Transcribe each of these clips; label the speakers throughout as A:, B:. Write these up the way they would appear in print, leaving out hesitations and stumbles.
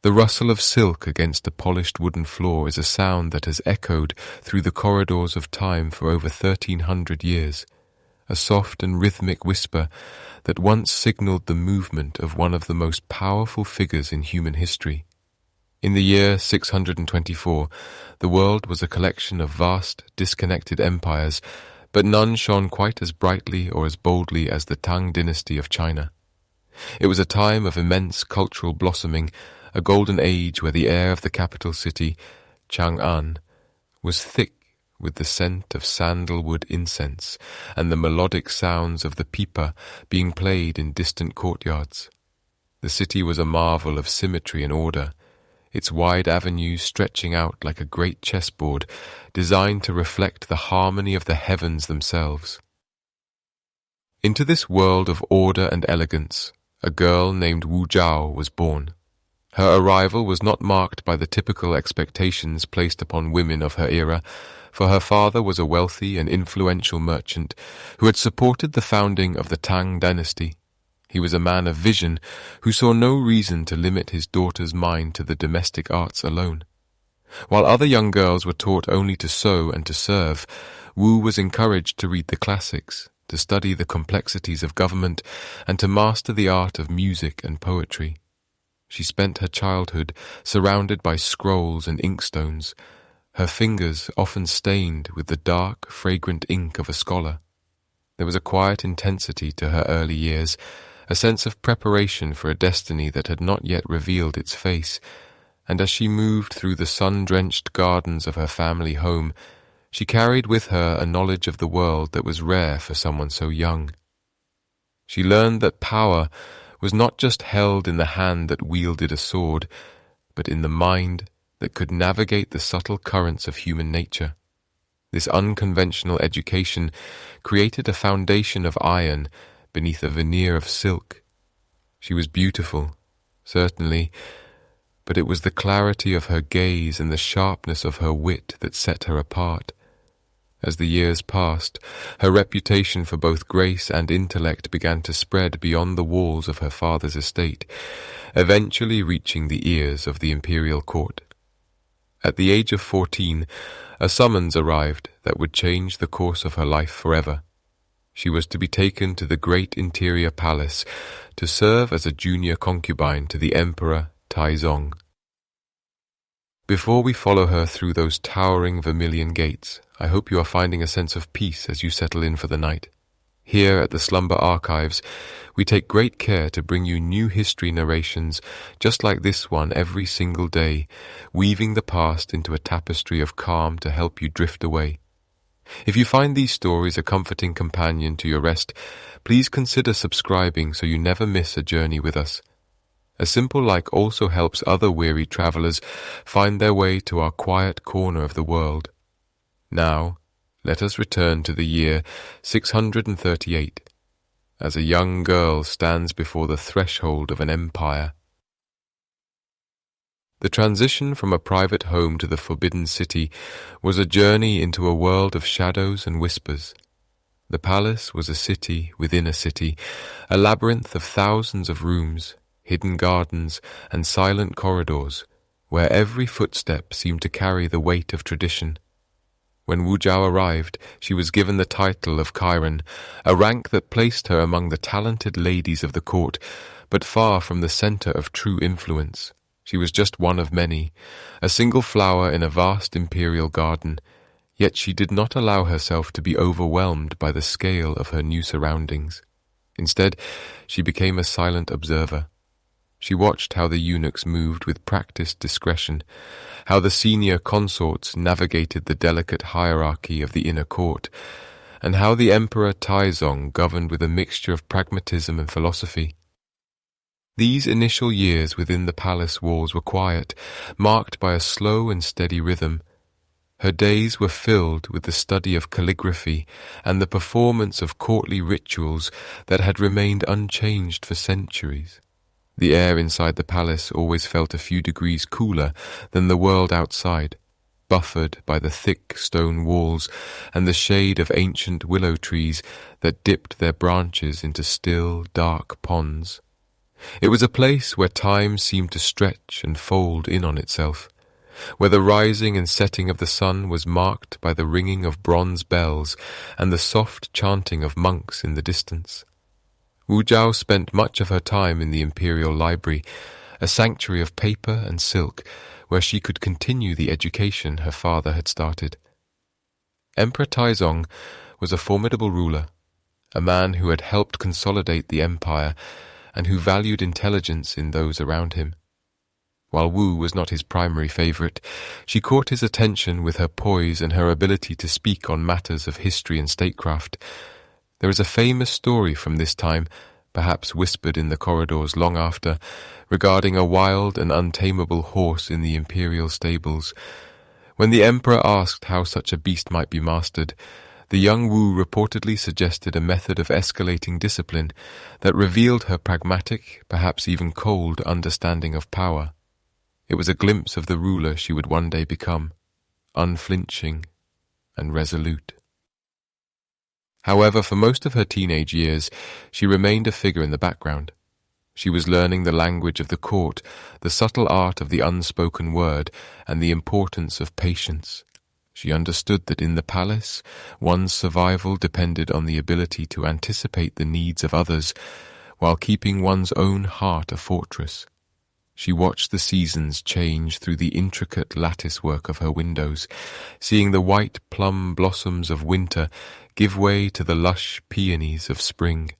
A: The rustle of silk against a polished wooden floor is a sound that has echoed through the corridors of time for over 1,300 years, a soft and rhythmic whisper that once signaled the movement of one of the most powerful figures in human history. In the year 624, the world was a collection of vast, disconnected empires, but none shone quite as brightly or as boldly as the Tang dynasty of China. It was a time of immense cultural blossoming, a golden age where the air of the capital city, Chang'an, was thick with the scent of sandalwood incense and the melodic sounds of the pipa being played in distant courtyards. The city was a marvel of symmetry and order, its wide avenues stretching out like a great chessboard designed to reflect the harmony of the heavens themselves. Into this world of order and elegance, a girl named Wu Zhao was born. Her arrival was not marked by the typical expectations placed upon women of her era, for her father was a wealthy and influential merchant who had supported the founding of the Tang dynasty. He was a man of vision who saw no reason to limit his daughter's mind to the domestic arts alone. While other young girls were taught only to sew and to serve, Wu was encouraged to read the classics, to study the complexities of government, and to master the art of music and poetry. She spent her childhood surrounded by scrolls and inkstones, her fingers often stained with the dark, fragrant ink of a scholar. There was a quiet intensity to her early years, a sense of preparation for a destiny that had not yet revealed its face, and as she moved through the sun-drenched gardens of her family home, she carried with her a knowledge of the world that was rare for someone so young. She learned that power was not just held in the hand that wielded a sword, but in the mind that could navigate the subtle currents of human nature. This unconventional education created a foundation of iron beneath a veneer of silk. She was beautiful, certainly, but it was the clarity of her gaze and the sharpness of her wit that set her apart. As the years passed, her reputation for both grace and intellect began to spread beyond the walls of her father's estate, eventually reaching the ears of the imperial court. At the age of 14, a summons arrived that would change the course of her life forever. She was to be taken to the great interior palace to serve as a junior concubine to the Emperor Taizong. Before we follow her through those towering vermilion gates, I hope you are finding a sense of peace as you settle in for the night. Here at the Slumber Archives, we take great care to bring you new history narrations just like this one every single day, weaving the past into a tapestry of calm to help you drift away. If you find these stories a comforting companion to your rest, please consider subscribing so you never miss a journey with us. A simple like also helps other weary travelers find their way to our quiet corner of the world. Now, let us return to the year 638, as a young girl stands before the threshold of an empire. The transition from a private home to the Forbidden City was a journey into a world of shadows and whispers. The palace was a city within a city, a labyrinth of thousands of rooms, hidden gardens, and silent corridors, where every footstep seemed to carry the weight of tradition. When Wu Zhao arrived, she was given the title of Chiron, a rank that placed her among the talented ladies of the court, but far from the center of true influence. She was just one of many, a single flower in a vast imperial garden, yet she did not allow herself to be overwhelmed by the scale of her new surroundings. Instead, she became a silent observer. She watched how the eunuchs moved with practiced discretion, how the senior consorts navigated the delicate hierarchy of the inner court, and how the Emperor Taizong governed with a mixture of pragmatism and philosophy. These initial years within the palace walls were quiet, marked by a slow and steady rhythm. Her days were filled with the study of calligraphy and the performance of courtly rituals that had remained unchanged for centuries. The air inside the palace always felt a few degrees cooler than the world outside, buffered by the thick stone walls and the shade of ancient willow trees that dipped their branches into still, dark ponds. It was a place where time seemed to stretch and fold in on itself, where the rising and setting of the sun was marked by the ringing of bronze bells and the soft chanting of monks in the distance. Wu Zhao spent much of her time in the imperial library, a sanctuary of paper and silk, where she could continue the education her father had started. Emperor Taizong was a formidable ruler, a man who had helped consolidate the empire and who valued intelligence in those around him. While Wu was not his primary favorite, she caught his attention with her poise and her ability to speak on matters of history and statecraft. There is a famous story from this time, perhaps whispered in the corridors long after, regarding a wild and untamable horse in the imperial stables. When the emperor asked how such a beast might be mastered, the young Wu reportedly suggested a method of escalating discipline that revealed her pragmatic, perhaps even cold, understanding of power. It was a glimpse of the ruler she would one day become, unflinching and resolute. However, for most of her teenage years, she remained a figure in the background. She was learning the language of the court, the subtle art of the unspoken word, and the importance of patience. She understood that in the palace, one's survival depended on the ability to anticipate the needs of others, while keeping one's own heart a fortress. She watched the seasons change through the intricate lattice-work of her windows, seeing the white plum blossoms of winter give way to the lush peonies of spring.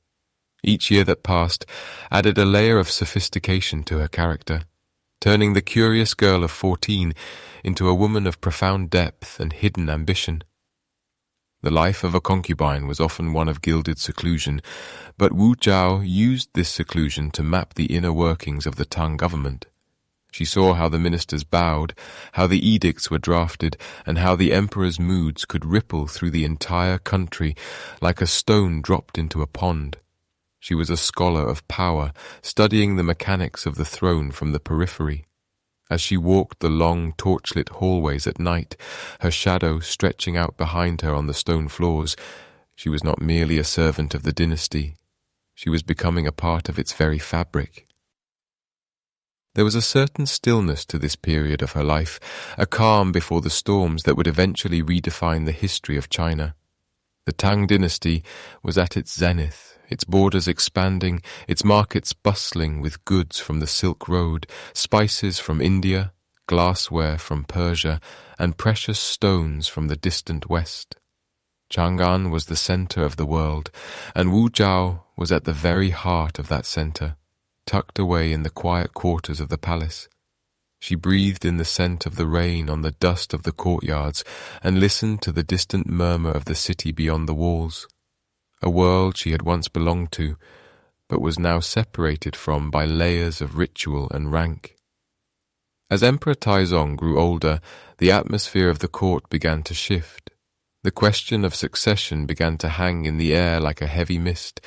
A: Each year that passed added a layer of sophistication to her character, turning the curious girl of 14 into a woman of profound depth and hidden ambition. The life of a concubine was often one of gilded seclusion, but Wu Zhao used this seclusion to map the inner workings of the Tang government. She saw how the ministers bowed, how the edicts were drafted, and how the emperor's moods could ripple through the entire country like a stone dropped into a pond. She was a scholar of power, studying the mechanics of the throne from the periphery. As she walked the long, torchlit hallways at night, her shadow stretching out behind her on the stone floors, she was not merely a servant of the dynasty. She was becoming a part of its very fabric. There was a certain stillness to this period of her life, a calm before the storms that would eventually redefine the history of China. The Tang dynasty was at its zenith, its borders expanding, its markets bustling with goods from the Silk Road, spices from India, glassware from Persia, and precious stones from the distant west. Chang'an was the center of the world, and Wu Zhao was at the very heart of that center, tucked away in the quiet quarters of the palace. She breathed in the scent of the rain on the dust of the courtyards and listened to the distant murmur of the city beyond the walls, a world she had once belonged to, but was now separated from by layers of ritual and rank. As Emperor Taizong grew older, the atmosphere of the court began to shift. The question of succession began to hang in the air like a heavy mist,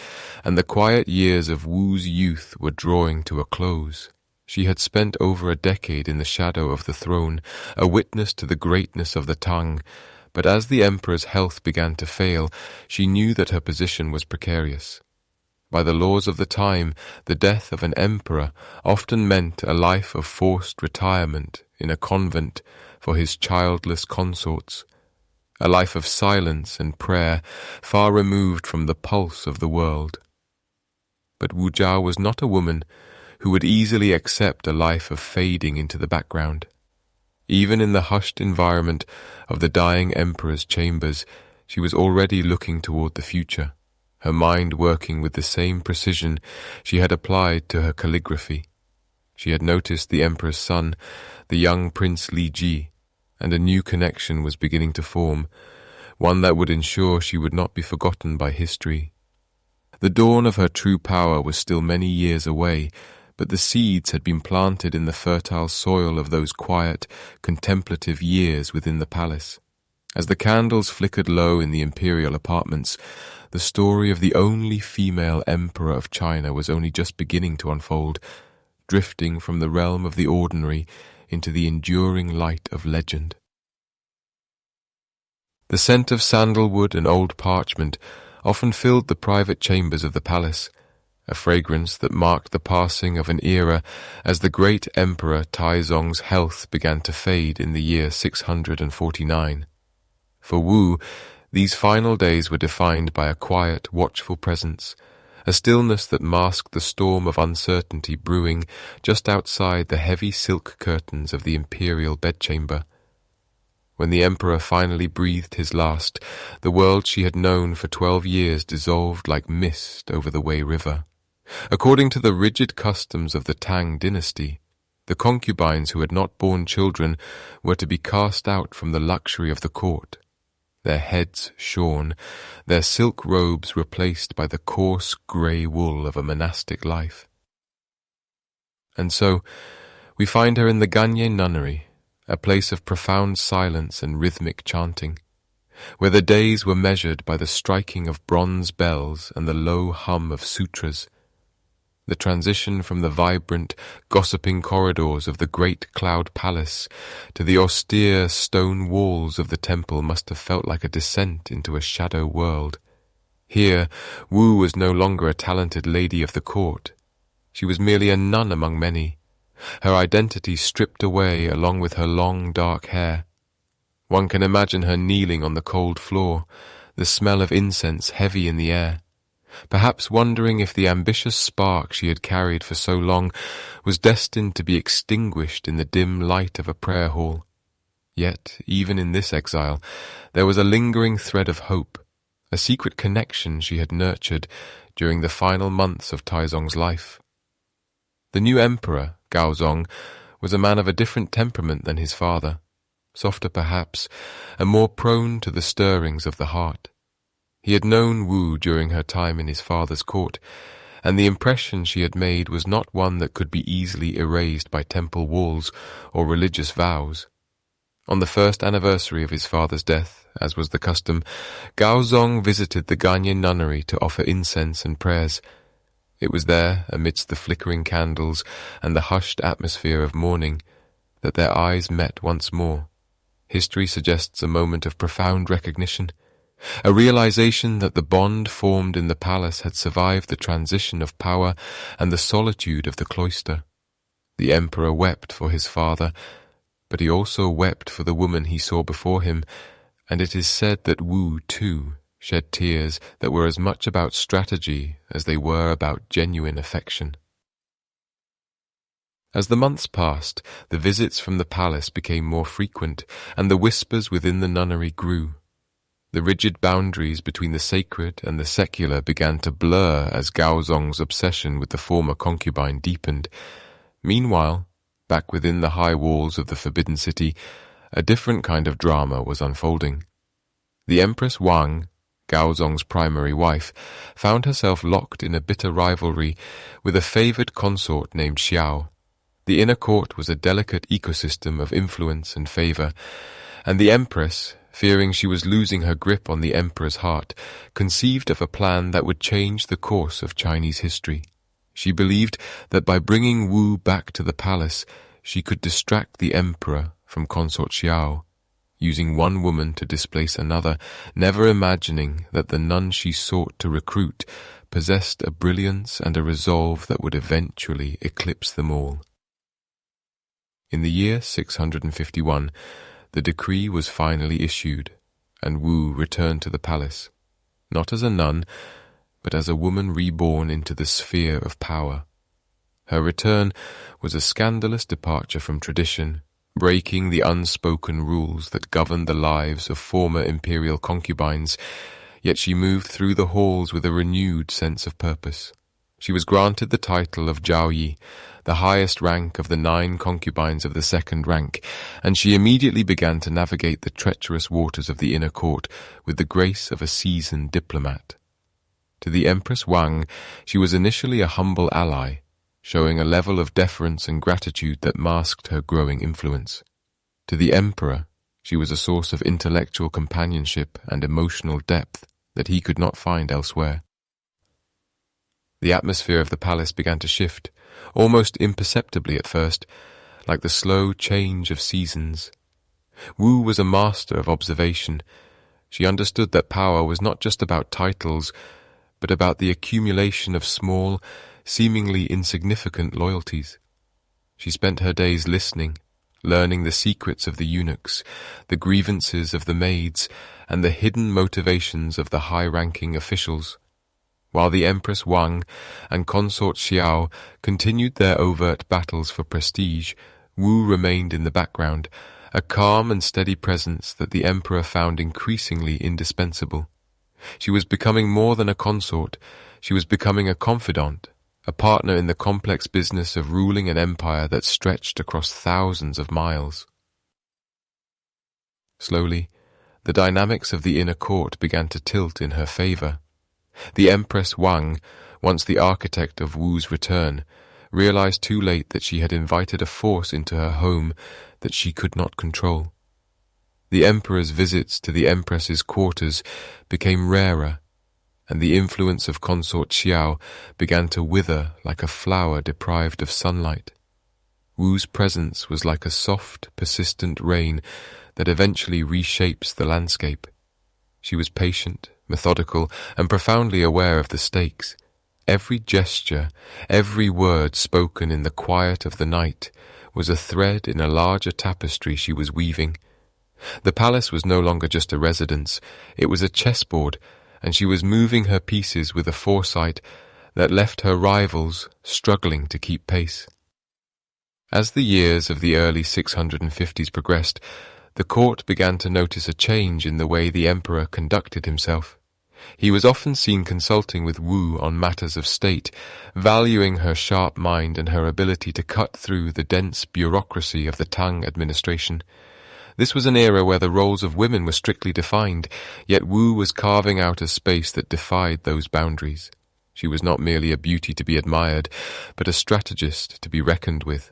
A: and the quiet years of Wu's youth were drawing to a close. She had spent over a decade in the shadow of the throne, a witness to the greatness of the Tang, but as the emperor's health began to fail, she knew that her position was precarious. By the laws of the time, the death of an emperor often meant a life of forced retirement in a convent for his childless consorts, a life of silence and prayer far removed from the pulse of the world. But Wu Zhao was not a woman who would easily accept a life of fading into the background. Even in the hushed environment of the dying emperor's chambers, she was already looking toward the future, her mind working with the same precision she had applied to her calligraphy. She had noticed the emperor's son, the young Prince Li Ji, and a new connection was beginning to form, one that would ensure she would not be forgotten by history. The dawn of her true power was still many years away, but the seeds had been planted in the fertile soil of those quiet, contemplative years within the palace. As the candles flickered low in the imperial apartments, the story of the only female emperor of China was only just beginning to unfold, drifting from the realm of the ordinary into the enduring light of legend. The scent of sandalwood and old parchment often filled the private chambers of the palace, a fragrance that marked the passing of an era as the great Emperor Taizong's health began to fade in the year 649. For Wu, these final days were defined by a quiet, watchful presence, a stillness that masked the storm of uncertainty brewing just outside the heavy silk curtains of the imperial bedchamber. When the Emperor finally breathed his last, the world she had known for 12 years dissolved like mist over the Wei River. According to the rigid customs of the Tang dynasty, the concubines who had not borne children were to be cast out from the luxury of the court, their heads shorn, their silk robes replaced by the coarse grey wool of a monastic life. And so, we find her in the Ganye nunnery, a place of profound silence and rhythmic chanting, where the days were measured by the striking of bronze bells and the low hum of sutras. The transition from the vibrant, gossiping corridors of the great cloud palace to the austere stone walls of the temple must have felt like a descent into a shadow world. Here, Wu was no longer a talented lady of the court. She was merely a nun among many, her identity stripped away along with her long dark hair. One can imagine her kneeling on the cold floor, the smell of incense heavy in the air, perhaps wondering if the ambitious spark she had carried for so long was destined to be extinguished in the dim light of a prayer hall. Yet, even in this exile, there was a lingering thread of hope, a secret connection she had nurtured during the final months of Taizong's life. The new emperor, Gaozong, was a man of a different temperament than his father, softer perhaps, and more prone to the stirrings of the heart. He had known Wu during her time in his father's court, and the impression she had made was not one that could be easily erased by temple walls or religious vows. On the first anniversary of his father's death, as was the custom, Gaozong visited the Ganye nunnery to offer incense and prayers. It was there, amidst the flickering candles and the hushed atmosphere of mourning, that their eyes met once more. History suggests a moment of profound recognition, a realization that the bond formed in the palace had survived the transition of power and the solitude of the cloister. The emperor wept for his father, but he also wept for the woman he saw before him, and it is said that Wu, too, shed tears that were as much about strategy as they were about genuine affection. As the months passed, the visits from the palace became more frequent, and the whispers within the nunnery grew. The rigid boundaries between the sacred and the secular began to blur as Gaozong's obsession with the former concubine deepened. Meanwhile, back within the high walls of the Forbidden City, a different kind of drama was unfolding. The Empress Wang, Gaozong's primary wife, found herself locked in a bitter rivalry with a favored consort named Xiao. The inner court was a delicate ecosystem of influence and favor, and the Empress, fearing she was losing her grip on the emperor's heart, conceived of a plan that would change the course of Chinese history. She believed that by bringing Wu back to the palace, she could distract the emperor from consort Xiao, using one woman to displace another, never imagining that the nun she sought to recruit possessed a brilliance and a resolve that would eventually eclipse them all. In the year 651, the decree was finally issued, and Wu returned to the palace, not as a nun, but as a woman reborn into the sphere of power. Her return was a scandalous departure from tradition, breaking the unspoken rules that governed the lives of former imperial concubines, yet she moved through the halls with a renewed sense of purpose. She was granted the title of Zhaoyi, the highest rank of the 9 concubines of the second rank, and she immediately began to navigate the treacherous waters of the inner court with the grace of a seasoned diplomat. To the Empress Wang, she was initially a humble ally, showing a level of deference and gratitude that masked her growing influence. To the emperor, she was a source of intellectual companionship and emotional depth that he could not find elsewhere. The atmosphere of the palace began to shift, almost imperceptibly at first, like the slow change of seasons. Wu was a master of observation. She understood that power was not just about titles, but about the accumulation of small, seemingly insignificant loyalties. She spent her days listening, learning the secrets of the eunuchs, the grievances of the maids, and the hidden motivations of the high-ranking officials. While the Empress Wang and Consort Xiao continued their overt battles for prestige, Wu remained in the background, a calm and steady presence that the emperor found increasingly indispensable. She was becoming more than a consort, she was becoming a confidant, a partner in the complex business of ruling an empire that stretched across thousands of miles. Slowly, the dynamics of the inner court began to tilt in her favor. The Empress Wang, once the architect of Wu's return, realized too late that she had invited a force into her home that she could not control. The emperor's visits to the empress's quarters became rarer, and the influence of Consort Xiao began to wither like a flower deprived of sunlight. Wu's presence was like a soft, persistent rain that eventually reshapes the landscape. She was patient, methodical, and profoundly aware of the stakes. Every gesture, every word spoken in the quiet of the night was a thread in a larger tapestry she was weaving. The palace was no longer just a residence, it was a chessboard, and she was moving her pieces with a foresight that left her rivals struggling to keep pace. As the years of the early 650s progressed, the court began to notice a change in the way the emperor conducted himself. He was often seen consulting with Wu on matters of state, valuing her sharp mind and her ability to cut through the dense bureaucracy of the Tang administration. This was an era where the roles of women were strictly defined, yet Wu was carving out a space that defied those boundaries. She was not merely a beauty to be admired, but a strategist to be reckoned with.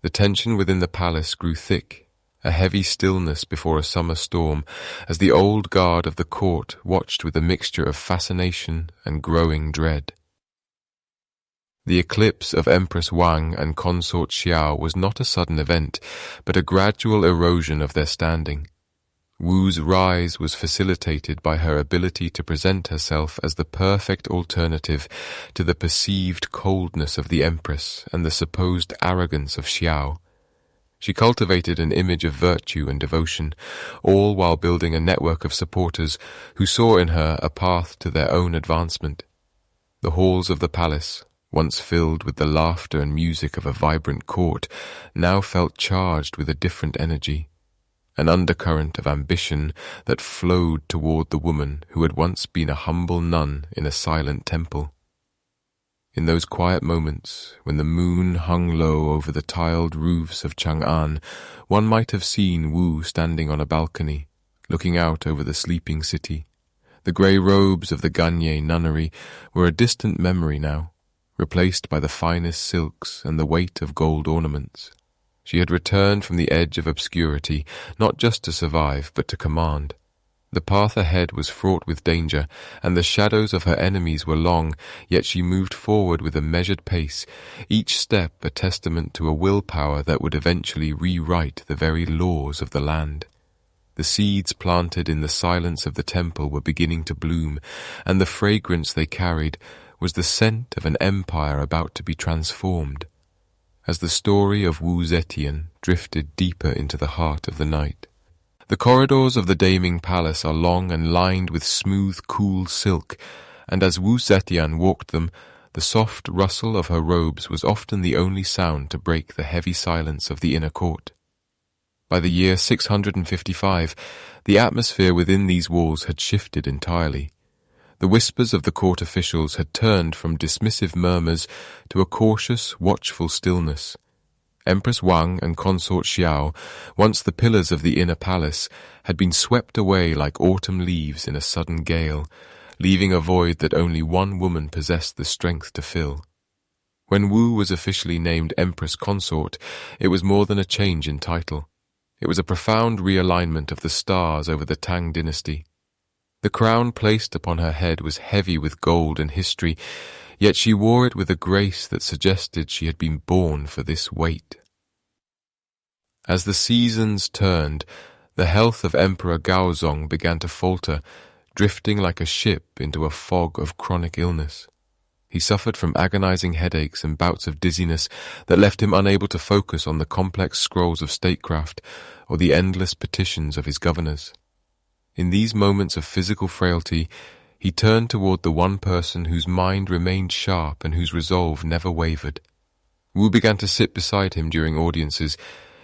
A: The tension within the palace grew thick, a heavy stillness before a summer storm, as the old guard of the court watched with a mixture of fascination and growing dread. The eclipse of Empress Wang and Consort Xiao was not a sudden event, but a gradual erosion of their standing. Wu's rise was facilitated by her ability to present herself as the perfect alternative to the perceived coldness of the Empress and the supposed arrogance of Xiao. She cultivated an image of virtue and devotion, all while building a network of supporters who saw in her a path to their own advancement. The halls of the palace, once filled with the laughter and music of a vibrant court, now felt charged with a different energy, an undercurrent of ambition that flowed toward the woman who had once been a humble nun in a silent temple. In those quiet moments, when the moon hung low over the tiled roofs of Chang'an, one might have seen Wu standing on a balcony, looking out over the sleeping city. The grey robes of the Ganye nunnery were a distant memory now, replaced by the finest silks and the weight of gold ornaments. She had returned from the edge of obscurity, not just to survive, but to command. The path ahead was fraught with danger, and the shadows of her enemies were long, yet she moved forward with a measured pace, each step a testament to a willpower that would eventually rewrite the very laws of the land. The seeds planted in the silence of the temple were beginning to bloom, and the fragrance they carried was the scent of an empire about to be transformed. As the story of Wu Zetian drifted deeper into the heart of the night. The corridors of the Daming Palace are long and lined with smooth, cool silk, and as Wu Zetian walked them, the soft rustle of her robes was often the only sound to break the heavy silence of the inner court. By the year 655, the atmosphere within these walls had shifted entirely. The whispers of the court officials had turned from dismissive murmurs to a cautious, watchful stillness. Empress Wang and Consort Xiao, once the pillars of the inner palace, had been swept away like autumn leaves in a sudden gale, leaving a void that only one woman possessed the strength to fill. When Wu was officially named Empress Consort, it was more than a change in title. It was a profound realignment of the stars over the Tang dynasty. The crown placed upon her head was heavy with gold and history, yet she wore it with a grace that suggested she had been born for this weight. As the seasons turned, the health of Emperor Gaozong began to falter, drifting like a ship into a fog of chronic illness. He suffered from agonizing headaches and bouts of dizziness that left him unable to focus on the complex scrolls of statecraft or the endless petitions of his governors. In these moments of physical frailty, he turned toward the one person whose mind remained sharp and whose resolve never wavered. Wu began to sit beside him during audiences,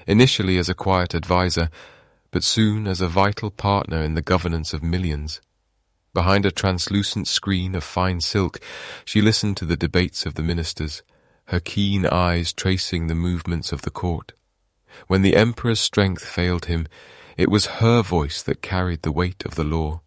A: initially as a quiet advisor, but soon as a vital partner in the governance of millions. Behind a translucent screen of fine silk, she listened to the debates of the ministers, her keen eyes tracing the movements of the court. When the emperor's strength failed him, it was her voice that carried the weight of the law.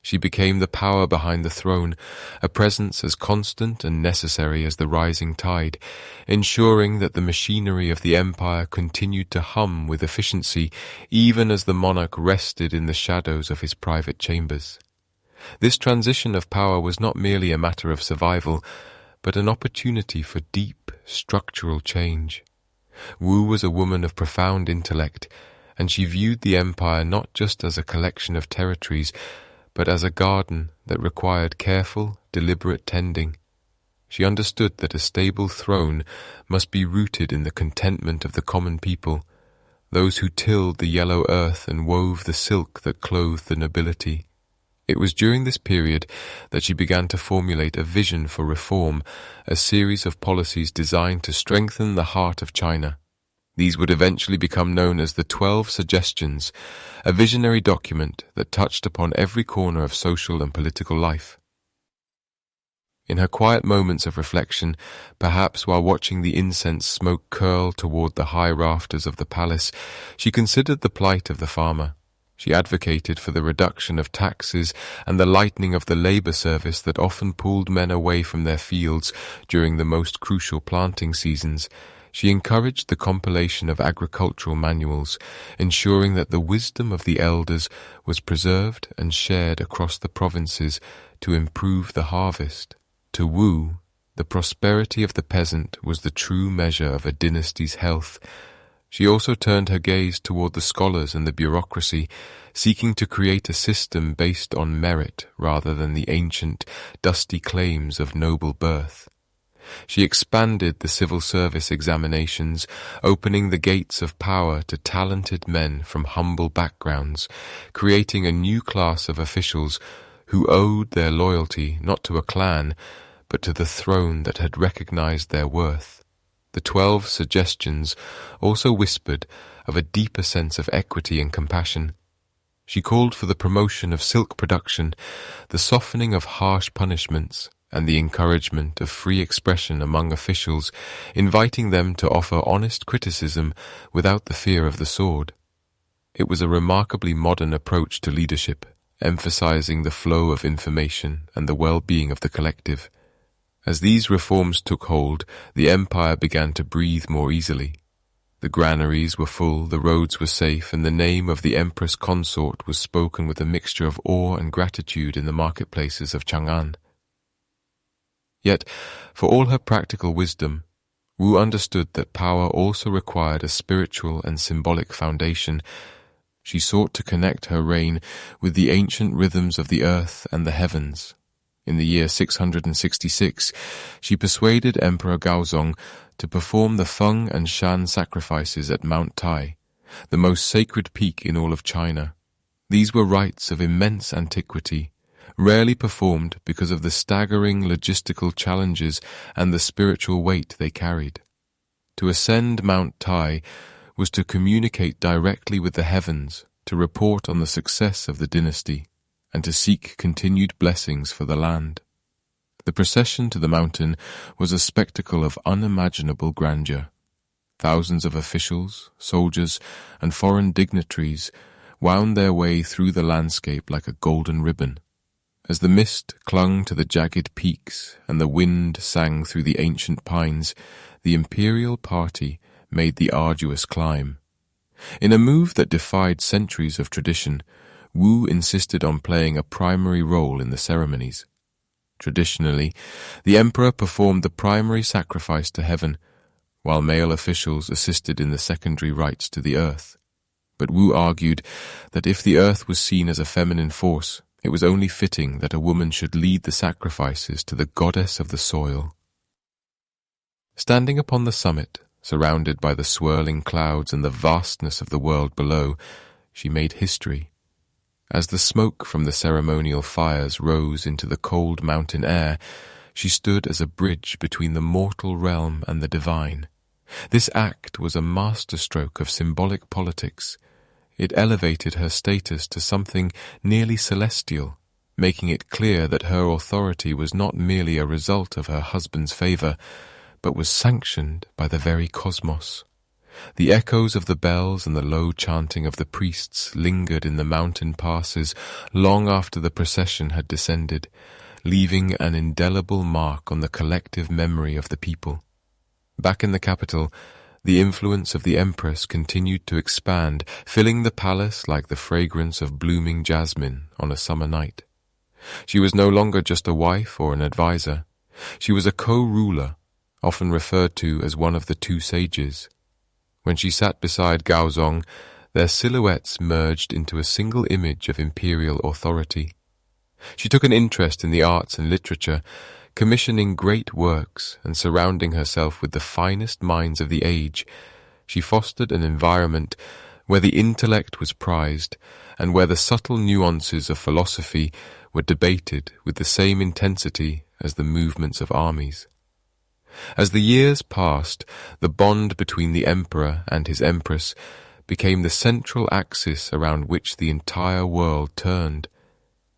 A: She became the power behind the throne, a presence as constant and necessary as the rising tide, ensuring that the machinery of the empire continued to hum with efficiency even as the monarch rested in the shadows of his private chambers. This transition of power was not merely a matter of survival, but an opportunity for deep, structural change. Wu was a woman of profound intellect, and she viewed the empire not just as a collection of territories, but as a garden that required careful, deliberate tending. She understood that a stable throne must be rooted in the contentment of the common people, those who tilled the yellow earth and wove the silk that clothed the nobility. It was during this period that she began to formulate a vision for reform, a series of policies designed to strengthen the heart of China. These would eventually become known as the 12 Suggestions, a visionary document that touched upon every corner of social and political life. In her quiet moments of reflection, perhaps while watching the incense smoke curl toward the high rafters of the palace, she considered the plight of the farmer. She advocated for the reduction of taxes and the lightening of the labor service that often pulled men away from their fields during the most crucial planting seasons. She encouraged the compilation of agricultural manuals, ensuring that the wisdom of the elders was preserved and shared across the provinces to improve the harvest. To Wu, the prosperity of the peasant was the true measure of a dynasty's health. She also turned her gaze toward the scholars and the bureaucracy, seeking to create a system based on merit rather than the ancient, dusty claims of noble birth. She expanded the civil service examinations, opening the gates of power to talented men from humble backgrounds, creating a new class of officials who owed their loyalty not to a clan, but to the throne that had recognized their worth. The 12 Suggestions also whispered of a deeper sense of equity and compassion. She called for the promotion of silk production, the softening of harsh punishments, and the encouragement of free expression among officials, inviting them to offer honest criticism without the fear of the sword. It was a remarkably modern approach to leadership, emphasizing the flow of information and the well-being of the collective. As these reforms took hold, the empire began to breathe more easily. The granaries were full, the roads were safe, and the name of the empress consort was spoken with a mixture of awe and gratitude in the marketplaces of Chang'an. Yet, for all her practical wisdom, Wu understood that power also required a spiritual and symbolic foundation. She sought to connect her reign with the ancient rhythms of the earth and the heavens. In the year 666, she persuaded Emperor Gaozong to perform the Feng and Shan sacrifices at Mount Tai, the most sacred peak in all of China. These were rites of immense antiquity, rarely performed because of the staggering logistical challenges and the spiritual weight they carried. To ascend Mount Tai was to communicate directly with the heavens, to report on the success of the dynasty, and to seek continued blessings for the land. The procession to the mountain was a spectacle of unimaginable grandeur. Thousands of officials, soldiers, and foreign dignitaries wound their way through the landscape like a golden ribbon. As the mist clung to the jagged peaks and the wind sang through the ancient pines, the imperial party made the arduous climb. In a move that defied centuries of tradition, Wu insisted on playing a primary role in the ceremonies. Traditionally, the emperor performed the primary sacrifice to heaven, while male officials assisted in the secondary rites to the earth. But Wu argued that if the earth was seen as a feminine force, It was only fitting that a woman should lead the sacrifices to the goddess of the soil. Standing upon the summit, surrounded by the swirling clouds and the vastness of the world below, she made history. As the smoke from the ceremonial fires rose into the cold mountain air, she stood as a bridge between the mortal realm and the divine. This act was a masterstroke of symbolic politics. It elevated her status to something nearly celestial, making it clear that her authority was not merely a result of her husband's favor, but was sanctioned by the very cosmos. The echoes of the bells and the low chanting of the priests lingered in the mountain passes long after the procession had descended, leaving an indelible mark on the collective memory of the people. Back in the capital, the influence of the Empress continued to expand, filling the palace like the fragrance of blooming jasmine on a summer night. She was no longer just a wife or an advisor. She was a co-ruler, often referred to as one of the two sages. When she sat beside Gaozong, their silhouettes merged into a single image of imperial authority. She took an interest in the arts and literature, commissioning great works and surrounding herself with the finest minds of the age. She fostered an environment where the intellect was prized and where the subtle nuances of philosophy were debated with the same intensity as the movements of armies. As the years passed, the bond between the emperor and his empress became the central axis around which the entire world turned.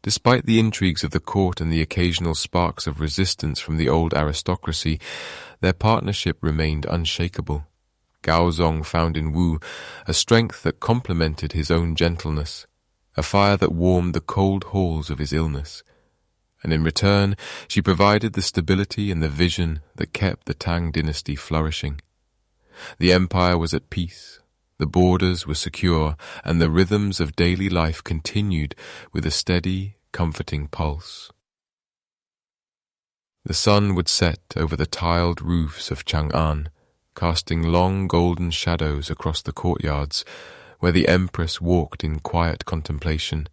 A: Despite the intrigues of the court and the occasional sparks of resistance from the old aristocracy, their partnership remained unshakable. Gaozong found in Wu a strength that complemented his own gentleness, a fire that warmed the cold halls of his illness. And in return, she provided the stability and the vision that kept the Tang dynasty flourishing. The empire was at peace, the borders were secure, and the rhythms of daily life continued with a steady, comforting pulse. The sun would set over the tiled roofs of Chang'an, casting long golden shadows across the courtyards, where the empress walked in quiet contemplation.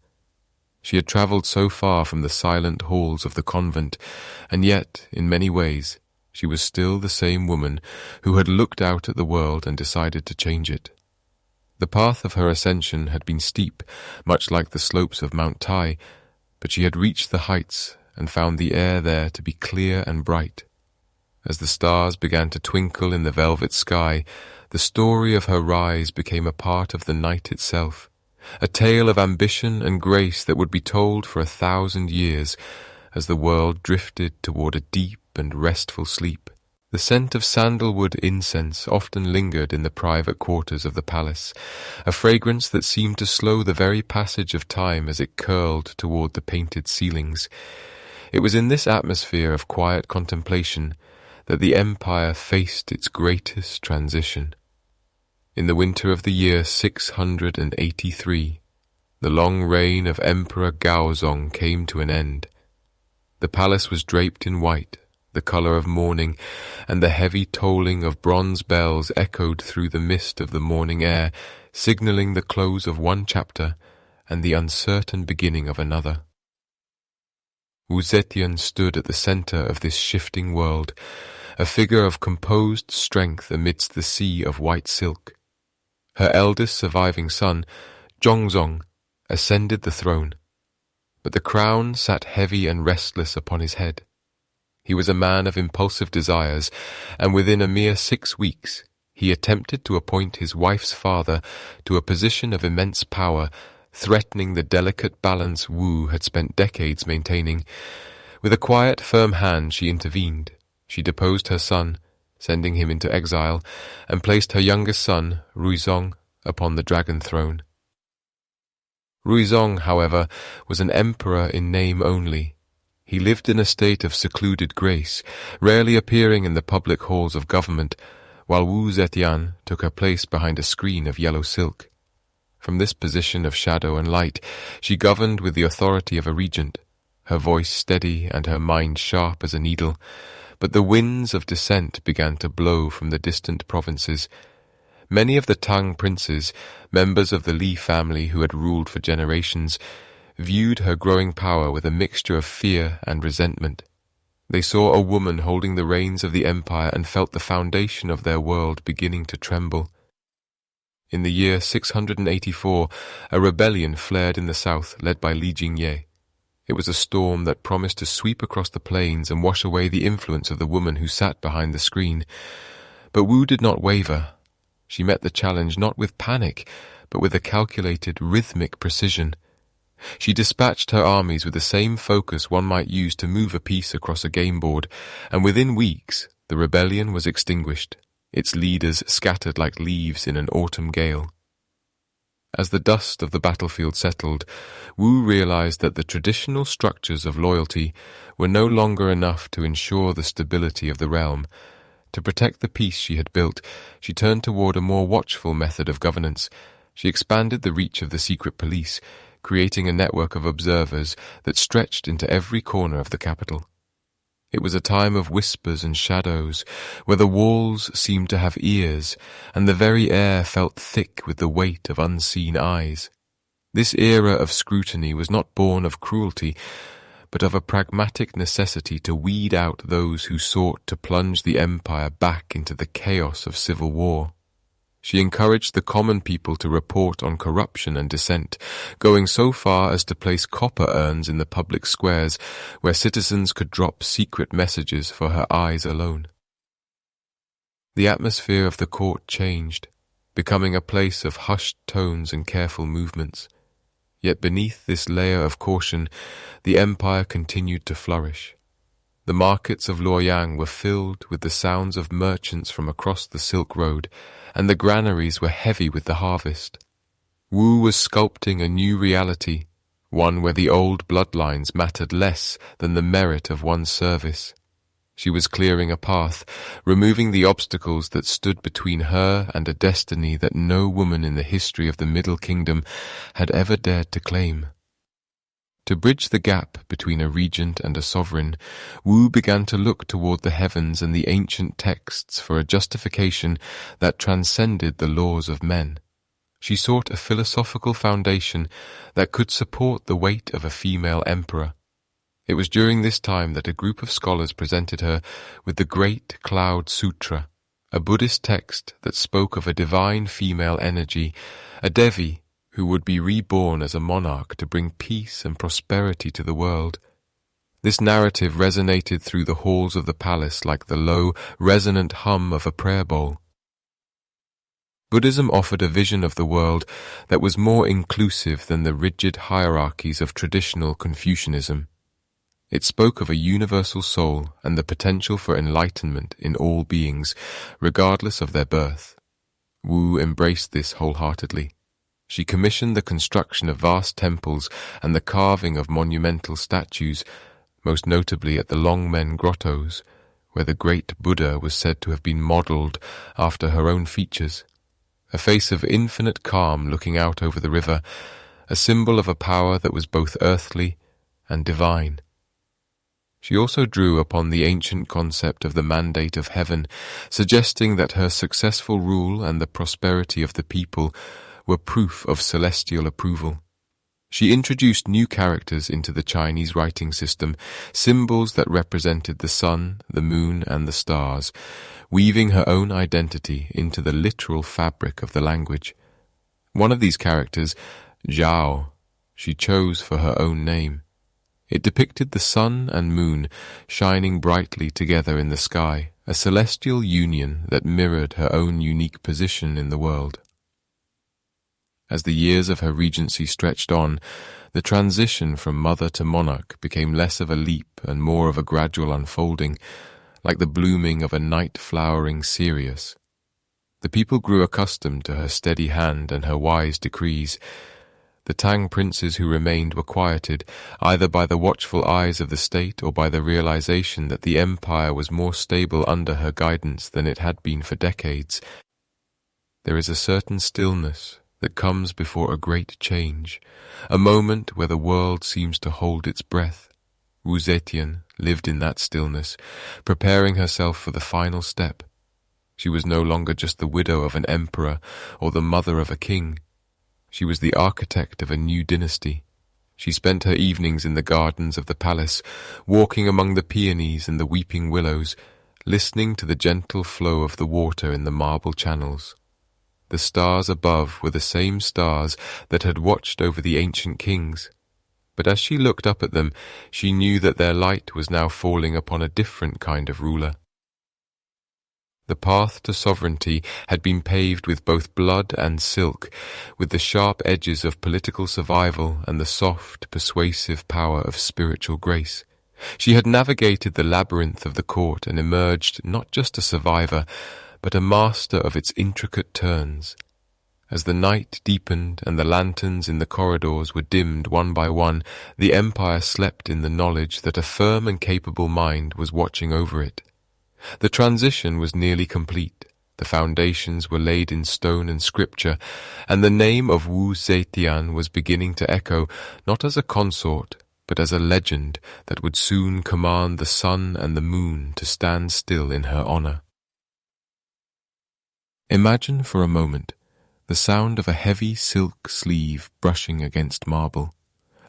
A: She had travelled so far from the silent halls of the convent, and yet, in many ways, she was still the same woman who had looked out at the world and decided to change it. The path of her ascension had been steep, much like the slopes of Mount Tai, but she had reached the heights and found the air there to be clear and bright. As the stars began to twinkle in the velvet sky, the story of her rise became a part of the night itself, a tale of ambition and grace that would be told for 1,000 years as the world drifted toward a deep and restful sleep. The scent of sandalwood incense often lingered in the private quarters of the palace, a fragrance that seemed to slow the very passage of time as it curled toward the painted ceilings. It was in this atmosphere of quiet contemplation that the empire faced its greatest transition. In the winter of the year 683, the long reign of Emperor Gaozong came to an end. The palace was draped in white, the colour of mourning, and the heavy tolling of bronze bells echoed through the mist of the morning air, signalling the close of one chapter and the uncertain beginning of another. Zetian stood at the centre of this shifting world, a figure of composed strength amidst the sea of white silk. Her eldest surviving son, Zhongzong, ascended the throne, but the crown sat heavy and restless upon his head. He was a man of impulsive desires, and within a mere 6 weeks he attempted to appoint his wife's father to a position of immense power, threatening the delicate balance Wu had spent decades maintaining. With a quiet, firm hand she intervened. She deposed her son, sending him into exile, and placed her youngest son, Ruizong, upon the dragon throne. Ruizong, however, was an emperor in name only. He lived in a state of secluded grace, rarely appearing in the public halls of government, while Wu Zetian took her place behind a screen of yellow silk. From this position of shadow and light, she governed with the authority of a regent, her voice steady and her mind sharp as a needle. But the winds of dissent began to blow from the distant provinces. Many of the Tang princes, members of the Li family who had ruled for generations, viewed her growing power with a mixture of fear and resentment. They saw a woman holding the reins of the empire and felt the foundation of their world beginning to tremble. In the year 684, a rebellion flared in the south, led by Li Jingye. It was a storm that promised to sweep across the plains and wash away the influence of the woman who sat behind the screen. But Wu did not waver. She met the challenge not with panic, but with a calculated, rhythmic precision. She dispatched her armies with the same focus one might use to move a piece across a game board, and within weeks the rebellion was extinguished, its leaders scattered like leaves in an autumn gale. As the dust of the battlefield settled, Wu realized that the traditional structures of loyalty were no longer enough to ensure the stability of the realm. To protect the peace she had built, she turned toward a more watchful method of governance. She expanded the reach of the secret police, creating a network of observers that stretched into every corner of the capital. It was a time of whispers and shadows, where the walls seemed to have ears, and the very air felt thick with the weight of unseen eyes. This era of scrutiny was not born of cruelty, but of a pragmatic necessity to weed out those who sought to plunge the empire back into the chaos of civil war. She encouraged the common people to report on corruption and dissent, going so far as to place copper urns in the public squares where citizens could drop secret messages for her eyes alone. The atmosphere of the court changed, becoming a place of hushed tones and careful movements. Yet beneath this layer of caution, the empire continued to flourish. The markets of Luoyang were filled with the sounds of merchants from across the Silk Road, and the granaries were heavy with the harvest. Wu was sculpting a new reality, one where the old bloodlines mattered less than the merit of one's service. She was clearing a path, removing the obstacles that stood between her and a destiny that no woman in the history of the Middle Kingdom had ever dared to claim. To bridge the gap between a regent and a sovereign, Wu began to look toward the heavens and the ancient texts for a justification that transcended the laws of men. She sought a philosophical foundation that could support the weight of a female emperor. It was during this time that a group of scholars presented her with the Great Cloud Sutra, a Buddhist text that spoke of a divine female energy, a Devi, who would be reborn as a monarch to bring peace and prosperity to the world. This narrative resonated through the halls of the palace like the low, resonant hum of a prayer bowl. Buddhism offered a vision of the world that was more inclusive than the rigid hierarchies of traditional Confucianism. It spoke of a universal soul and the potential for enlightenment in all beings, regardless of their birth. Wu embraced this wholeheartedly. She commissioned the construction of vast temples and the carving of monumental statues, most notably at the Longmen Grottos, where the great Buddha was said to have been modelled after her own features. A face of infinite calm looking out over the river, a symbol of a power that was both earthly and divine. She also drew upon the ancient concept of the mandate of heaven, suggesting that her successful rule and the prosperity of the people were proof of celestial approval. She introduced new characters into the Chinese writing system, symbols that represented the sun, the moon, and the stars, weaving her own identity into the literal fabric of the language. One of these characters, Zhao, she chose for her own name. It depicted the sun and moon shining brightly together in the sky, a celestial union that mirrored her own unique position in the world. As the years of her regency stretched on, the transition from mother to monarch became less of a leap and more of a gradual unfolding, like the blooming of a night-flowering cereus. The people grew accustomed to her steady hand and her wise decrees. The Tang princes who remained were quieted, either by the watchful eyes of the state or by the realization that the empire was more stable under her guidance than it had been for decades. There is a certain stillness that comes before a great change, a moment where the world seems to hold its breath. Zetian lived in that stillness, preparing herself for the final step. She was no longer just the widow of an emperor or the mother of a king. She was the architect of a new dynasty, She spent her evenings in the gardens of the palace, walking among the peonies and the weeping willows, listening to the gentle flow of the water in the marble channels. The stars above were the same stars that had watched over the ancient kings, but as she looked up at them, she knew that their light was now falling upon a different kind of ruler. The path to sovereignty had been paved with both blood and silk, with the sharp edges of political survival and the soft, persuasive power of spiritual grace. She had navigated the labyrinth of the court and emerged not just a survivor, but a master of its intricate turns. As the night deepened and the lanterns in the corridors were dimmed one by one, the empire slept in the knowledge that a firm and capable mind was watching over it. The transition was nearly complete. The foundations were laid in stone and scripture, and the name of Wu Zetian was beginning to echo, not as a consort, but as a legend that would soon command the sun and the moon to stand still in her honor. Imagine for a moment the sound of a heavy silk sleeve brushing against marble,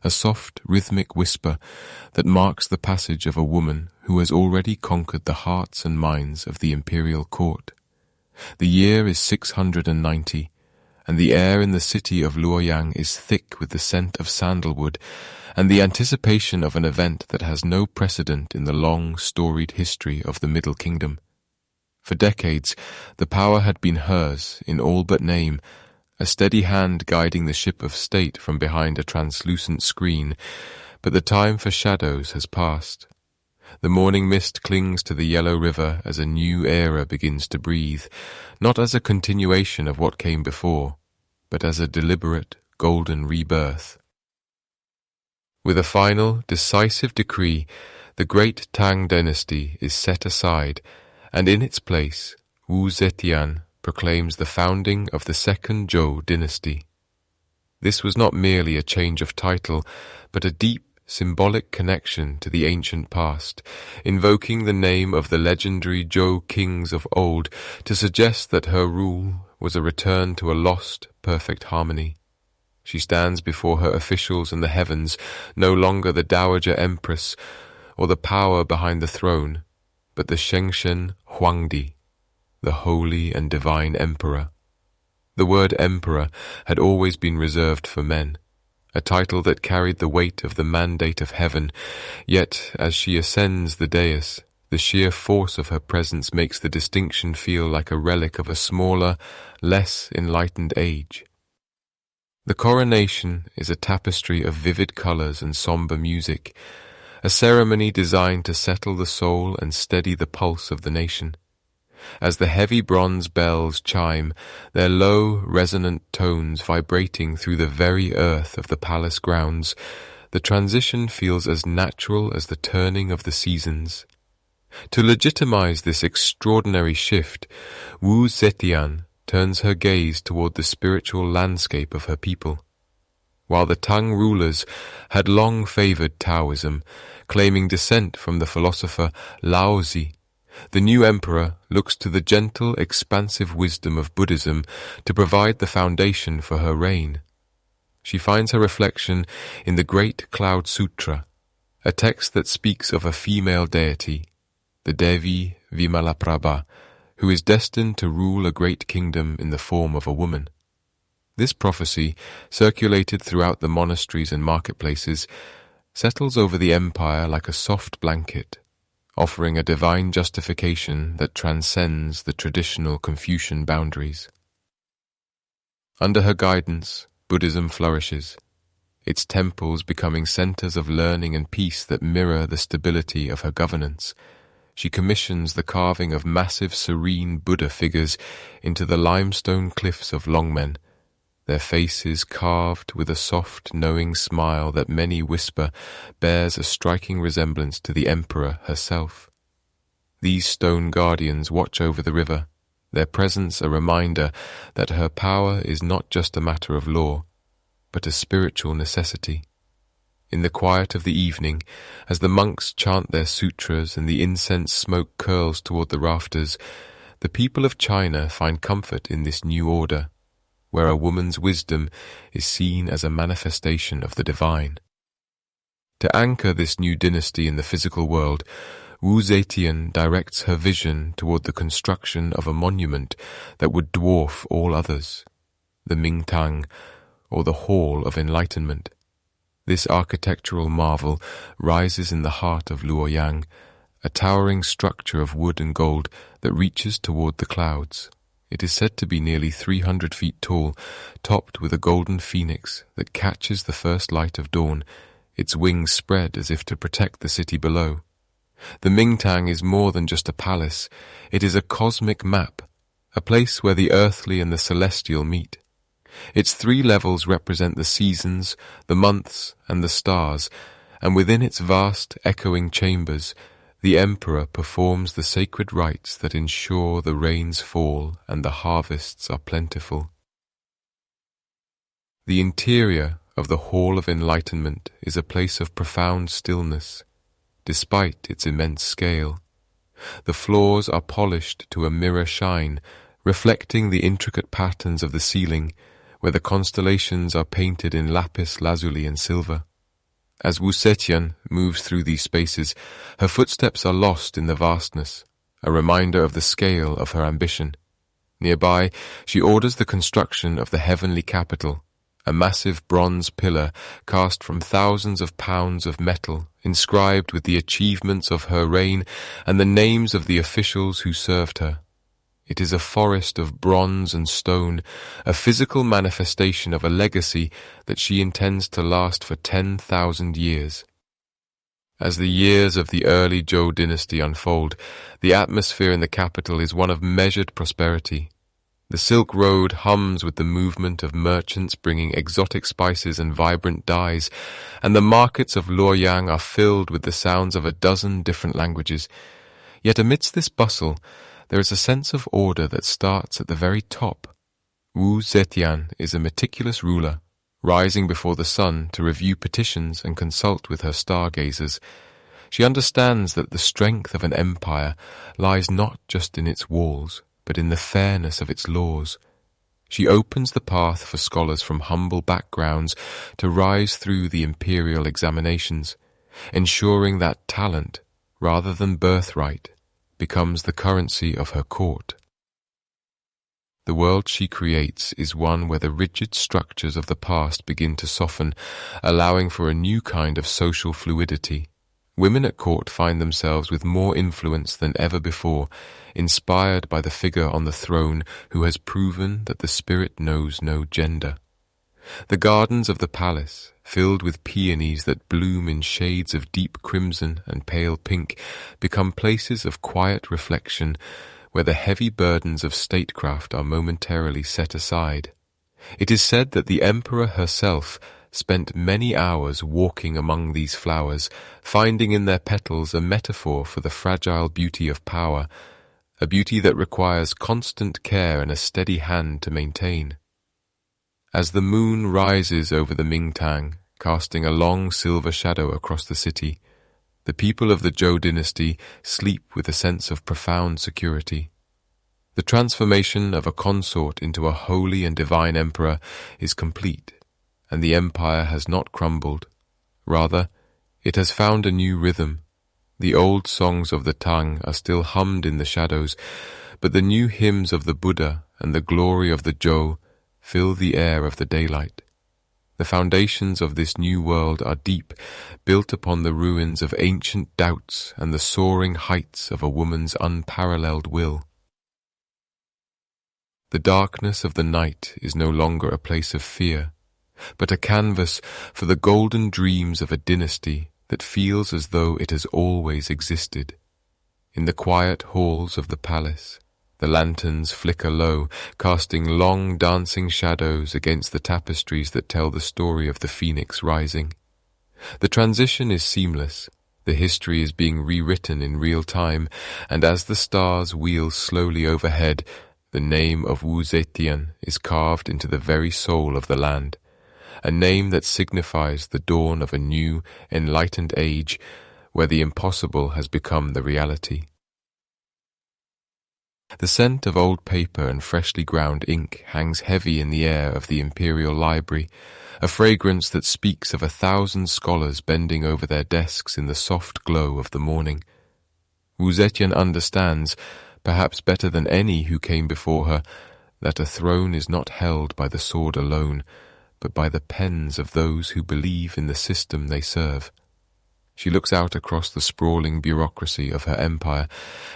A: a soft rhythmic whisper that marks the passage of a woman who has already conquered the hearts and minds of the imperial court. The year is 690, and the air in the city of Luoyang is thick with the scent of sandalwood and the anticipation of an event that has no precedent in the long, storied history of the Middle Kingdom. For decades, the power had been hers in all but name, a steady hand guiding the ship of state from behind a translucent screen, but the time for shadows has passed. The morning mist clings to the yellow river as a new era begins to breathe, not as a continuation of what came before, but as a deliberate, golden rebirth. With a final, decisive decree, the great Tang dynasty is set aside, and in its place, Wu Zetian proclaims the founding of the second Zhou dynasty. This was not merely a change of title, but a deep, symbolic connection to the ancient past, invoking the name of the legendary Zhou kings of old to suggest that her rule was a return to a lost, perfect harmony. She stands before her officials in the heavens, no longer the Dowager Empress or the power behind the throne, but the Shengshen Huangdi, the holy and divine emperor. The word emperor had always been reserved for men, a title that carried the weight of the mandate of heaven, yet as she ascends the dais, the sheer force of her presence makes the distinction feel like a relic of a smaller, less enlightened age. The coronation is a tapestry of vivid colors and somber music, a ceremony designed to settle the soul and steady the pulse of the nation. As the heavy bronze bells chime, their low, resonant tones vibrating through the very earth of the palace grounds, the transition feels as natural as the turning of the seasons. To legitimize this extraordinary shift, Wu Zetian turns her gaze toward the spiritual landscape of her people. While the Tang rulers had long favored Taoism, claiming descent from the philosopher Laozi, the new emperor looks to the gentle, expansive wisdom of Buddhism to provide the foundation for her reign. She finds her reflection in the Great Cloud Sutra, a text that speaks of a female deity, the Devi Vimalaprabha, who is destined to rule a great kingdom in the form of a woman. This prophecy, circulated throughout the monasteries and marketplaces, settles over the empire like a soft blanket, offering a divine justification that transcends the traditional Confucian boundaries. Under her guidance, Buddhism flourishes, its temples becoming centers of learning and peace that mirror the stability of her governance. She commissions the carving of massive serene Buddha figures into the limestone cliffs of Longmen, their faces carved with a soft, knowing smile that many whisper bears a striking resemblance to the emperor herself. These stone guardians watch over the river, their presence a reminder that her power is not just a matter of law, but a spiritual necessity. In the quiet of the evening, as the monks chant their sutras and the incense smoke curls toward the rafters, the people of China find comfort in this new order, where a woman's wisdom is seen as a manifestation of the divine. To anchor this new dynasty in the physical world, Zetian directs her vision toward the construction of a monument that would dwarf all others, the Mingtang, or the Hall of Enlightenment. This architectural marvel rises in the heart of Luoyang, a towering structure of wood and gold that reaches toward the clouds. It is said to be nearly 300 feet tall, topped with a golden phoenix that catches the first light of dawn, its wings spread as if to protect the city below. The Mingtang is more than just a palace. It is a cosmic map, a place where the earthly and the celestial meet. Its 3 levels represent the seasons, the months, and the stars, and within its vast, echoing chambers, the emperor performs the sacred rites that ensure the rains fall and the harvests are plentiful. The interior of the Hall of Enlightenment is a place of profound stillness, despite its immense scale. The floors are polished to a mirror shine, reflecting the intricate patterns of the ceiling, where the constellations are painted in lapis lazuli and silver. As Zetian moves through these spaces, her footsteps are lost in the vastness, a reminder of the scale of her ambition. Nearby, she orders the construction of the heavenly capital, a massive bronze pillar cast from thousands of pounds of metal, inscribed with the achievements of her reign and the names of the officials who served her. It is a forest of bronze and stone, a physical manifestation of a legacy that she intends to last for 10,000 years. As the years of the early Zhou dynasty unfold, the atmosphere in the capital is one of measured prosperity. The Silk Road hums with the movement of merchants bringing exotic spices and vibrant dyes, and the markets of Luoyang are filled with the sounds of a dozen different languages. Yet amidst this bustle, there is a sense of order that starts at the very top. Zetian is a meticulous ruler, rising before the sun to review petitions and consult with her stargazers. She understands that the strength of an empire lies not just in its walls, but in the fairness of its laws. She opens the path for scholars from humble backgrounds to rise through the imperial examinations, ensuring that talent, rather than birthright, becomes the currency of her court. The world she creates is one where the rigid structures of the past begin to soften, allowing for a new kind of social fluidity. Women at court find themselves with more influence than ever before, inspired by the figure on the throne who has proven that the spirit knows no gender. The gardens of the palace, filled with peonies that bloom in shades of deep crimson and pale pink, become places of quiet reflection where the heavy burdens of statecraft are momentarily set aside. It is said that the emperor herself spent many hours walking among these flowers, finding in their petals a metaphor for the fragile beauty of power, a beauty that requires constant care and a steady hand to maintain. As the moon rises over the Mingtang, casting a long silver shadow across the city, the people of the Zhou dynasty sleep with a sense of profound security. The transformation of a consort into a holy and divine emperor is complete, and the empire has not crumbled. Rather, it has found a new rhythm. The old songs of the Tang are still hummed in the shadows, but the new hymns of the Buddha and the glory of the Zhou fill the air of the daylight. The foundations of this new world are deep, built upon the ruins of ancient doubts and the soaring heights of a woman's unparalleled will. The darkness of the night is no longer a place of fear, but a canvas for the golden dreams of a dynasty that feels as though it has always existed. In the quiet halls of the palace, the lanterns flicker low, casting long dancing shadows against the tapestries that tell the story of the phoenix rising. The transition is seamless. The history is being rewritten in real time, and as the stars wheel slowly overhead, the name of Zetian is carved into the very soul of the land, a name that signifies the dawn of a new, enlightened age where the impossible has become the reality. The scent of old paper and freshly ground ink hangs heavy in the air of the imperial library, a fragrance that speaks of 1,000 scholars bending over their desks in the soft glow of the morning. Zetian understands, perhaps better than any who came before her, that a throne is not held by the sword alone, but by the pens of those who believe in the system they serve. She looks out across the sprawling bureaucracy of her empire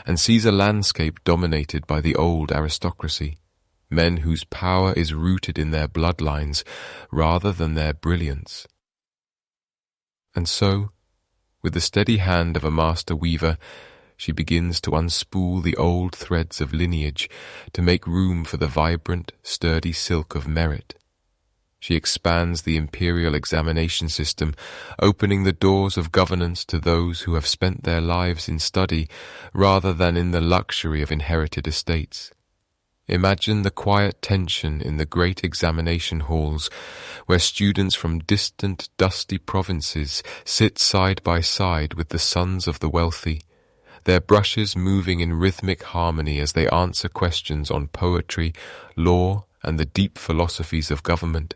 A: and sees a landscape dominated by the old aristocracy, men whose power is rooted in their bloodlines rather than their brilliance. And so, with the steady hand of a master weaver, she begins to unspool the old threads of lineage to make room for the vibrant, sturdy silk of merit. She expands the imperial examination system, opening the doors of governance to those who have spent their lives in study rather than in the luxury of inherited estates. Imagine the quiet tension in the great examination halls, where students from distant, dusty provinces sit side by side with the sons of the wealthy, their brushes moving in rhythmic harmony as they answer questions on poetry, law, and the deep philosophies of government.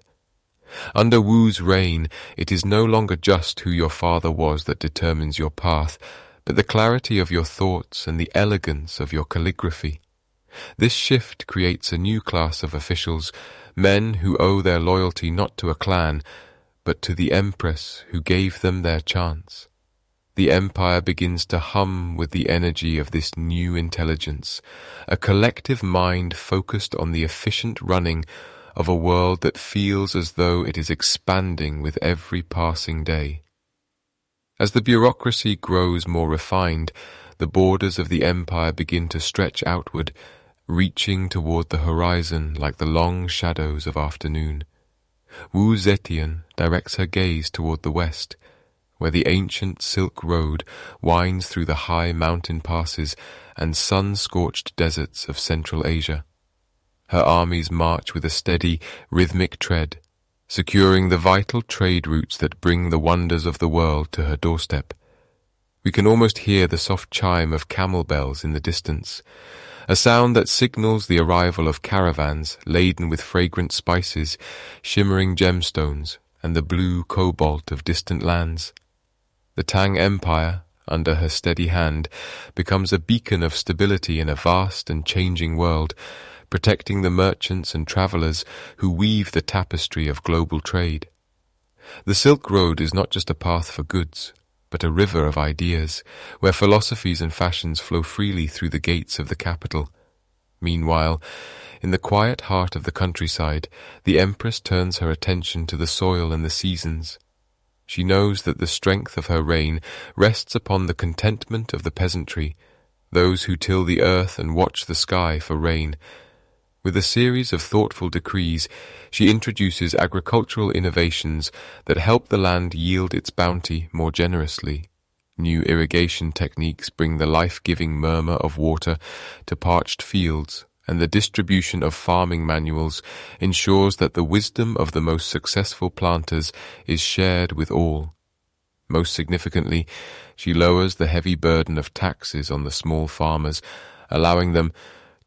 A: Under Wu's reign, it is no longer just who your father was that determines your path, but the clarity of your thoughts and the elegance of your calligraphy. This shift creates a new class of officials, men who owe their loyalty not to a clan, but to the Empress who gave them their chance. The empire begins to hum with the energy of this new intelligence, a collective mind focused on the efficient running of a world that feels as though it is expanding with every passing day. As the bureaucracy grows more refined, the borders of the empire begin to stretch outward, reaching toward the horizon like the long shadows of afternoon. Wu Zetian directs her gaze toward the west, where the ancient Silk Road winds through the high mountain passes and sun-scorched deserts of Central Asia. Her armies march with a steady, rhythmic tread, securing the vital trade routes that bring the wonders of the world to her doorstep. We can almost hear the soft chime of camel bells in the distance, a sound that signals the arrival of caravans laden with fragrant spices, shimmering gemstones, and the blue cobalt of distant lands. The Tang Empire, under her steady hand, becomes a beacon of stability in a vast and changing world, protecting the merchants and travellers who weave the tapestry of global trade. The Silk Road is not just a path for goods, but a river of ideas, where philosophies and fashions flow freely through the gates of the capital. Meanwhile, in the quiet heart of the countryside, the Empress turns her attention to the soil and the seasons. She knows that the strength of her reign rests upon the contentment of the peasantry, those who till the earth and watch the sky for rain. With a series of thoughtful decrees, she introduces agricultural innovations that help the land yield its bounty more generously. New irrigation techniques bring the life-giving murmur of water to parched fields, and the distribution of farming manuals ensures that the wisdom of the most successful planters is shared with all. Most significantly, she lowers the heavy burden of taxes on the small farmers, allowing them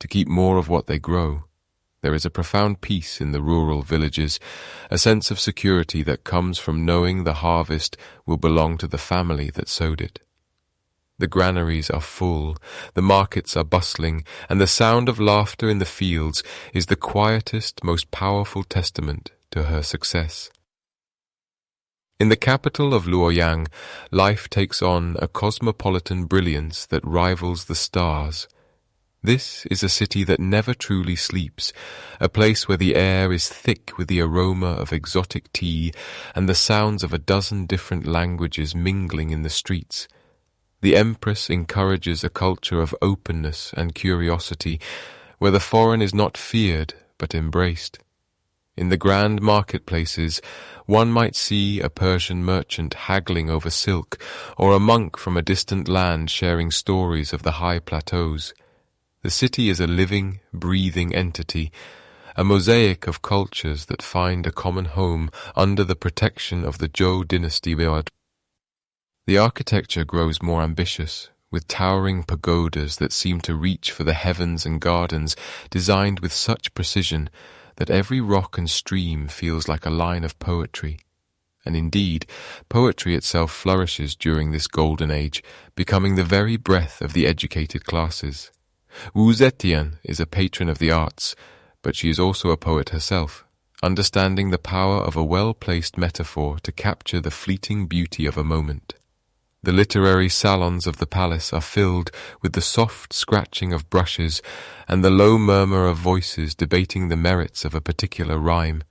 A: to keep more of what they grow. There is a profound peace in the rural villages, a sense of security that comes from knowing the harvest will belong to the family that sowed it. The granaries are full, the markets are bustling, and the sound of laughter in the fields is the quietest, most powerful testament to her success. In the capital of Luoyang, life takes on a cosmopolitan brilliance that rivals the stars. This is a city that never truly sleeps, a place where the air is thick with the aroma of exotic tea and the sounds of a dozen different languages mingling in the streets. The Empress encourages a culture of openness and curiosity, where the foreign is not feared but embraced. In the grand marketplaces, one might see a Persian merchant haggling over silk, or a monk from a distant land sharing stories of the high plateaus. The city is a living, breathing entity, a mosaic of cultures that find a common home under the protection of the Zhou dynasty. The architecture grows more ambitious, with towering pagodas that seem to reach for the heavens and gardens, designed with such precision that every rock and stream feels like a line of poetry. And indeed, poetry itself flourishes during this golden age, becoming the very breath of the educated classes. Zetian is a patron of the arts, but she is also a poet herself, understanding the power of a well-placed metaphor to capture the fleeting beauty of a moment. The literary salons of the palace are filled with the soft scratching of brushes and the low murmur of voices debating the merits of a particular rhyme.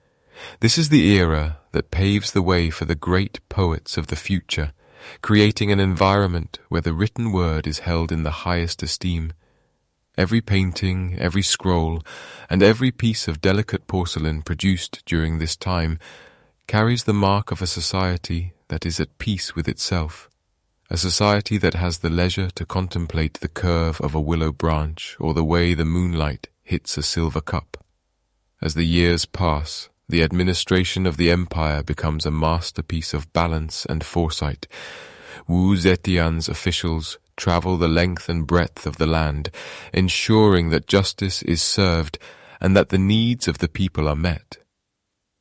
A: This is the era that paves the way for the great poets of the future, creating an environment where the written word is held in the highest esteem. Every painting, every scroll, and every piece of delicate porcelain produced during this time carries the mark of a society that is at peace with itself, a society that has the leisure to contemplate the curve of a willow branch or the way the moonlight hits a silver cup. As the years pass, the administration of the empire becomes a masterpiece of balance and foresight. Zetian's officials travel the length and breadth of the land, ensuring that justice is served and that the needs of the people are met.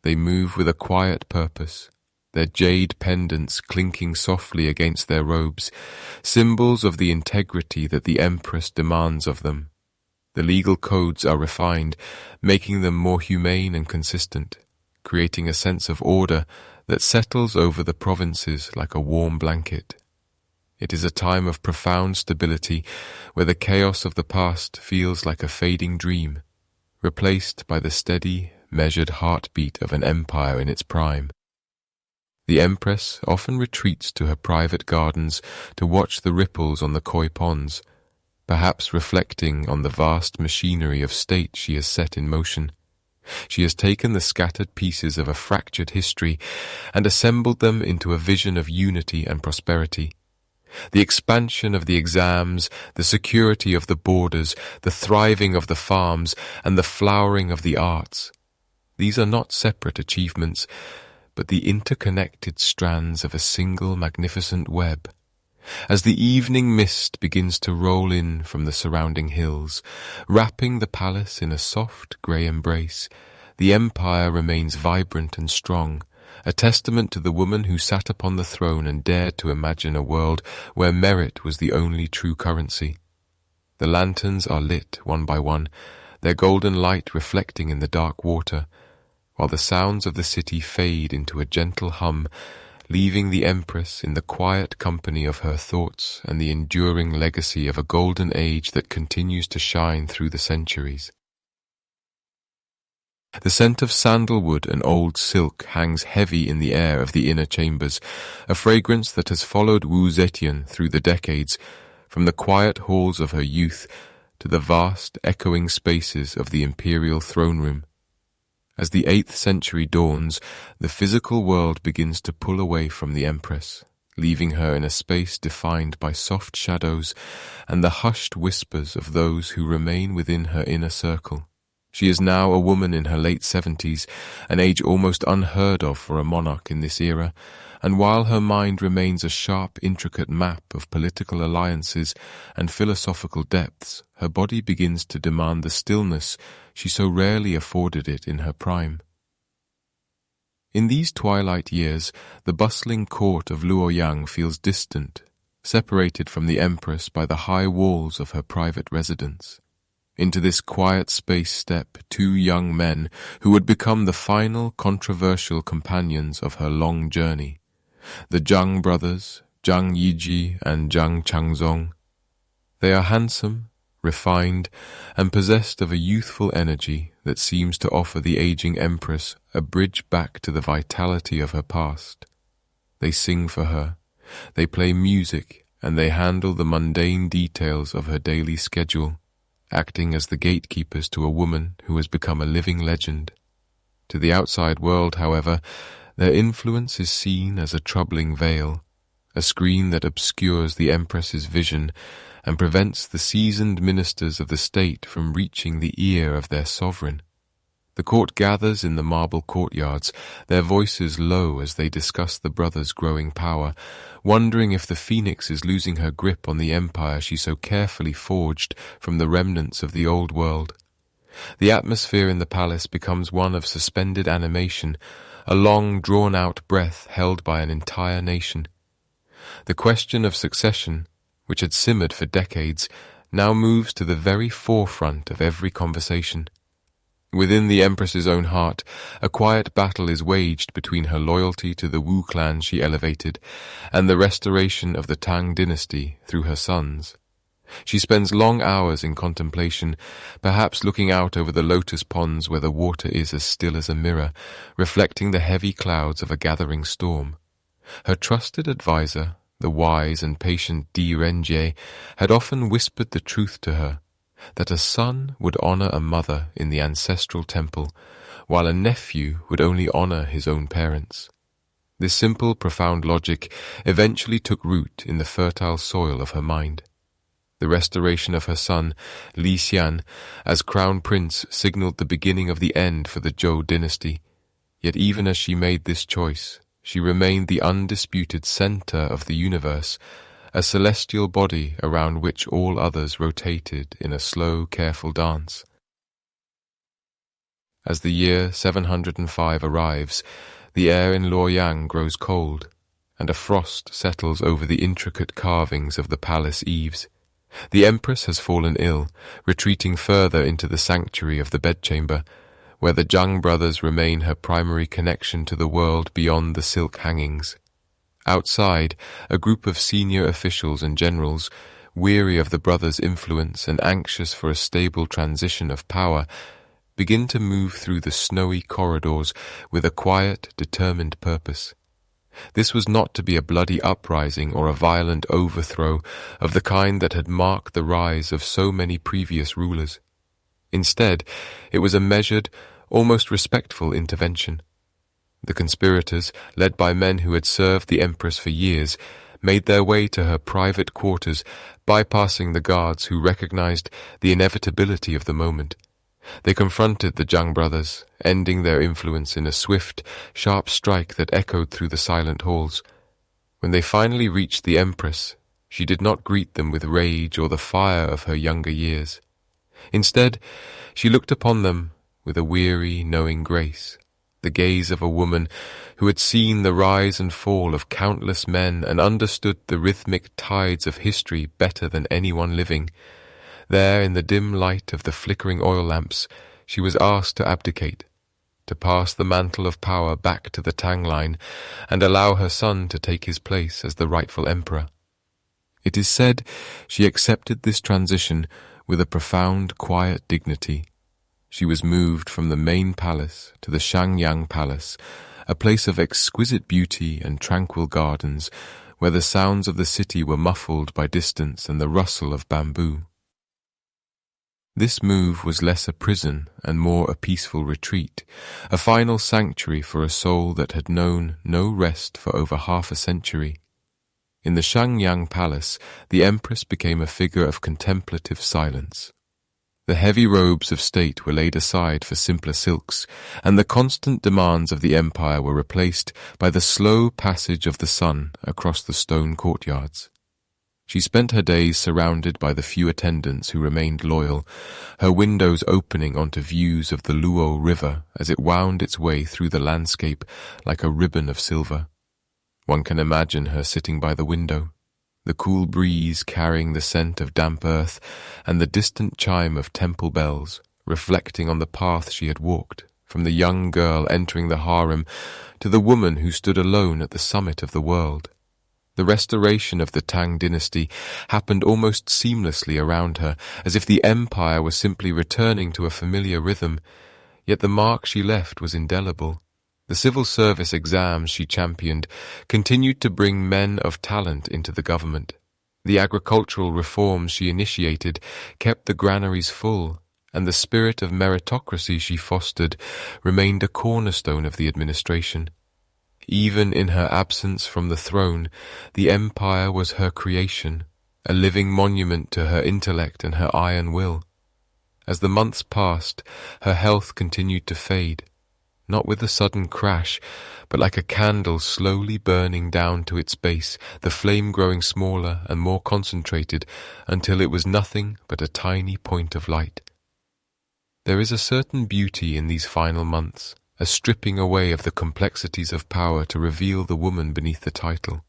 A: They move with a quiet purpose, their jade pendants clinking softly against their robes, symbols of the integrity that the empress demands of them. The legal codes are refined, making them more humane and consistent, creating a sense of order that settles over the provinces like a warm blanket. It is a time of profound stability where the chaos of the past feels like a fading dream, replaced by the steady, measured heartbeat of an empire in its prime. The empress often retreats to her private gardens to watch the ripples on the koi ponds, perhaps reflecting on the vast machinery of state she has set in motion. She has taken the scattered pieces of a fractured history and assembled them into a vision of unity and prosperity. The expansion of the exams, the security of the borders, the thriving of the farms, and the flowering of the arts. These are not separate achievements, but the interconnected strands of a single magnificent web. As the evening mist begins to roll in from the surrounding hills, wrapping the palace in a soft grey embrace, the empire remains vibrant and strong, a testament to the woman who sat upon the throne and dared to imagine a world where merit was the only true currency. The lanterns are lit one by one, their golden light reflecting in the dark water, while the sounds of the city fade into a gentle hum, leaving the empress in the quiet company of her thoughts and the enduring legacy of a golden age that continues to shine through the centuries. The scent of sandalwood and old silk hangs heavy in the air of the inner chambers, a fragrance that has followed Zetian through the decades, from the quiet halls of her youth to the vast, echoing spaces of the imperial throne room. As the 8th century dawns, the physical world begins to pull away from the empress, leaving her in a space defined by soft shadows and the hushed whispers of those who remain within her inner circle. She is now a woman in her late 70s, an age almost unheard of for a monarch in this era, and while her mind remains a sharp, intricate map of political alliances and philosophical depths, her body begins to demand the stillness she so rarely afforded it in her prime. In these twilight years, the bustling court of Luoyang feels distant, separated from the empress by the high walls of her private residence. Into this quiet space step 2 young men who would become the final controversial companions of her long journey, the Zhang brothers, Zhang Yiji and Zhang Changzong. They are handsome, refined, and possessed of a youthful energy that seems to offer the aging empress a bridge back to the vitality of her past. They sing for her, they play music, and they handle the mundane details of her daily schedule, acting as the gatekeepers to a woman who has become a living legend. To the outside world, however, their influence is seen as a troubling veil, a screen that obscures the empress's vision and prevents the seasoned ministers of the state from reaching the ear of their sovereign. The court gathers in the marble courtyards, their voices low as they discuss the brothers' growing power, wondering if the phoenix is losing her grip on the empire she so carefully forged from the remnants of the old world. The atmosphere in the palace becomes one of suspended animation, a long, drawn-out breath held by an entire nation. The question of succession, which had simmered for decades, now moves to the very forefront of every conversation. Within the Empress's own heart, a quiet battle is waged between her loyalty to the Wu clan she elevated and the restoration of the Tang dynasty through her sons. She spends long hours in contemplation, perhaps looking out over the lotus ponds where the water is as still as a mirror, reflecting the heavy clouds of a gathering storm. Her trusted adviser, the wise and patient Di Renjie, had often whispered the truth to her, that a son would honor a mother in the ancestral temple, while a nephew would only honor his own parents. This simple, profound logic eventually took root in the fertile soil of her mind. The restoration of her son, Li Xian, as crown prince signaled the beginning of the end for the Zhou dynasty, yet even as she made this choice, she remained the undisputed center of the universe, a celestial body around which all others rotated in a slow, careful dance. As the year 705 arrives, the air in Luoyang grows cold, and a frost settles over the intricate carvings of the palace eaves. The Empress has fallen ill, retreating further into the sanctuary of the bedchamber, where the Zhang brothers remain her primary connection to the world beyond the silk hangings. Outside, a group of senior officials and generals, weary of the brothers' influence and anxious for a stable transition of power, begin to move through the snowy corridors with a quiet, determined purpose. This was not to be a bloody uprising or a violent overthrow of the kind that had marked the rise of so many previous rulers. Instead, it was a measured, almost respectful intervention. The conspirators, led by men who had served the Empress for years, made their way to her private quarters, bypassing the guards who recognized the inevitability of the moment. They confronted the Zhang brothers, ending their influence in a swift, sharp strike that echoed through the silent halls. When they finally reached the Empress, she did not greet them with rage or the fire of her younger years. Instead, she looked upon them with a weary, knowing grace, the gaze of a woman who had seen the rise and fall of countless men and understood the rhythmic tides of history better than anyone living. There, in the dim light of the flickering oil lamps, she was asked to abdicate, to pass the mantle of power back to the Tang line and allow her son to take his place as the rightful emperor. It is said she accepted this transition with a profound, quiet dignity. She was moved from the main palace to the Shangyang Palace, a place of exquisite beauty and tranquil gardens, where the sounds of the city were muffled by distance and the rustle of bamboo. This move was less a prison and more a peaceful retreat, a final sanctuary for a soul that had known no rest for over half a century. In the Shangyang Palace, the Empress became a figure of contemplative silence. The heavy robes of state were laid aside for simpler silks, and the constant demands of the empire were replaced by the slow passage of the sun across the stone courtyards. She spent her days surrounded by the few attendants who remained loyal, her windows opening onto views of the Luo River as it wound its way through the landscape like a ribbon of silver. One can imagine her sitting by the window, the cool breeze carrying the scent of damp earth and the distant chime of temple bells reflecting on the path she had walked, from the young girl entering the harem to the woman who stood alone at the summit of the world. The restoration of the Tang dynasty happened almost seamlessly around her, as if the empire was simply returning to a familiar rhythm, yet the mark she left was indelible. The civil service exams she championed continued to bring men of talent into the government. The agricultural reforms she initiated kept the granaries full, and the spirit of meritocracy she fostered remained a cornerstone of the administration. Even in her absence from the throne, the empire was her creation, a living monument to her intellect and her iron will. As the months passed, her health continued to fade, not with a sudden crash, but like a candle slowly burning down to its base, the flame growing smaller and more concentrated until it was nothing but a tiny point of light. There is a certain beauty in these final months, a stripping away of the complexities of power to reveal the woman beneath the title.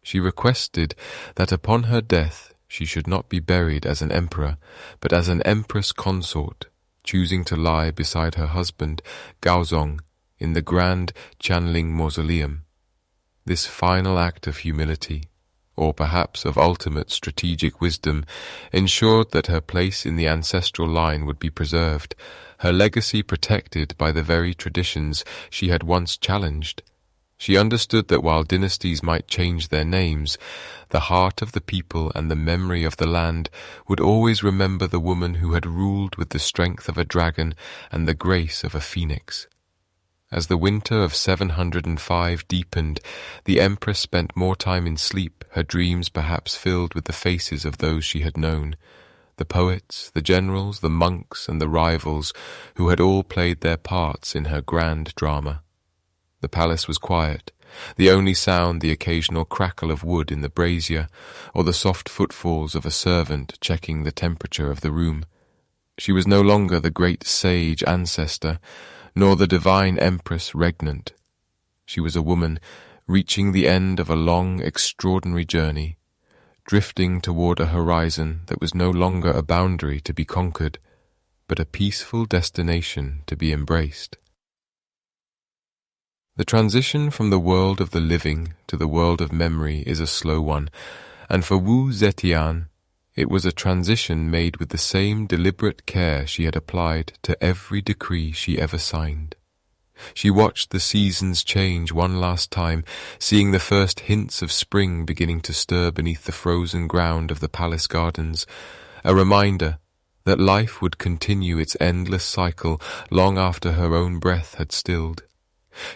A: She requested that upon her death she should not be buried as an emperor, but as an empress consort, choosing to lie beside her husband, Gaozong, in the grand Chanling mausoleum. This final act of humility, or perhaps of ultimate strategic wisdom, ensured that her place in the ancestral line would be preserved, her legacy protected by the very traditions she had once challenged. She understood that while dynasties might change their names, the heart of the people and the memory of the land would always remember the woman who had ruled with the strength of a dragon and the grace of a phoenix. As the winter of 705 deepened, the empress spent more time in sleep, her dreams perhaps filled with the faces of those she had known, the poets, the generals, the monks, and the rivals who had all played their parts in her grand drama. The palace was quiet, the only sound the occasional crackle of wood in the brazier, or the soft footfalls of a servant checking the temperature of the room. She was no longer the great sage ancestor, nor the divine empress regnant. She was a woman reaching the end of a long, extraordinary journey, drifting toward a horizon that was no longer a boundary to be conquered, but a peaceful destination to be embraced. The transition from the world of the living to the world of memory is a slow one, and for Wu Zetian, it was a transition made with the same deliberate care she had applied to every decree she ever signed. She watched the seasons change one last time, seeing the first hints of spring beginning to stir beneath the frozen ground of the palace gardens, a reminder that life would continue its endless cycle long after her own breath had stilled.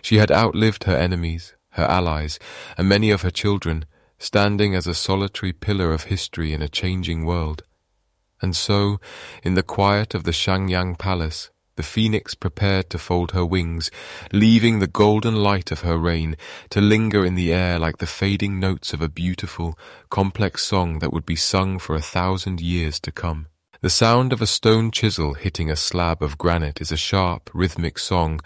A: She had outlived her enemies, her allies, and many of her children, standing as a solitary pillar of history in a changing world. And so, in the quiet of the Shangyang Palace, the phoenix prepared to fold her wings, leaving the golden light of her reign to linger in the air like the fading notes of a beautiful, complex song that would be sung for 1,000 years to come. The sound of a stone chisel hitting a slab of granite is a sharp, rhythmic song,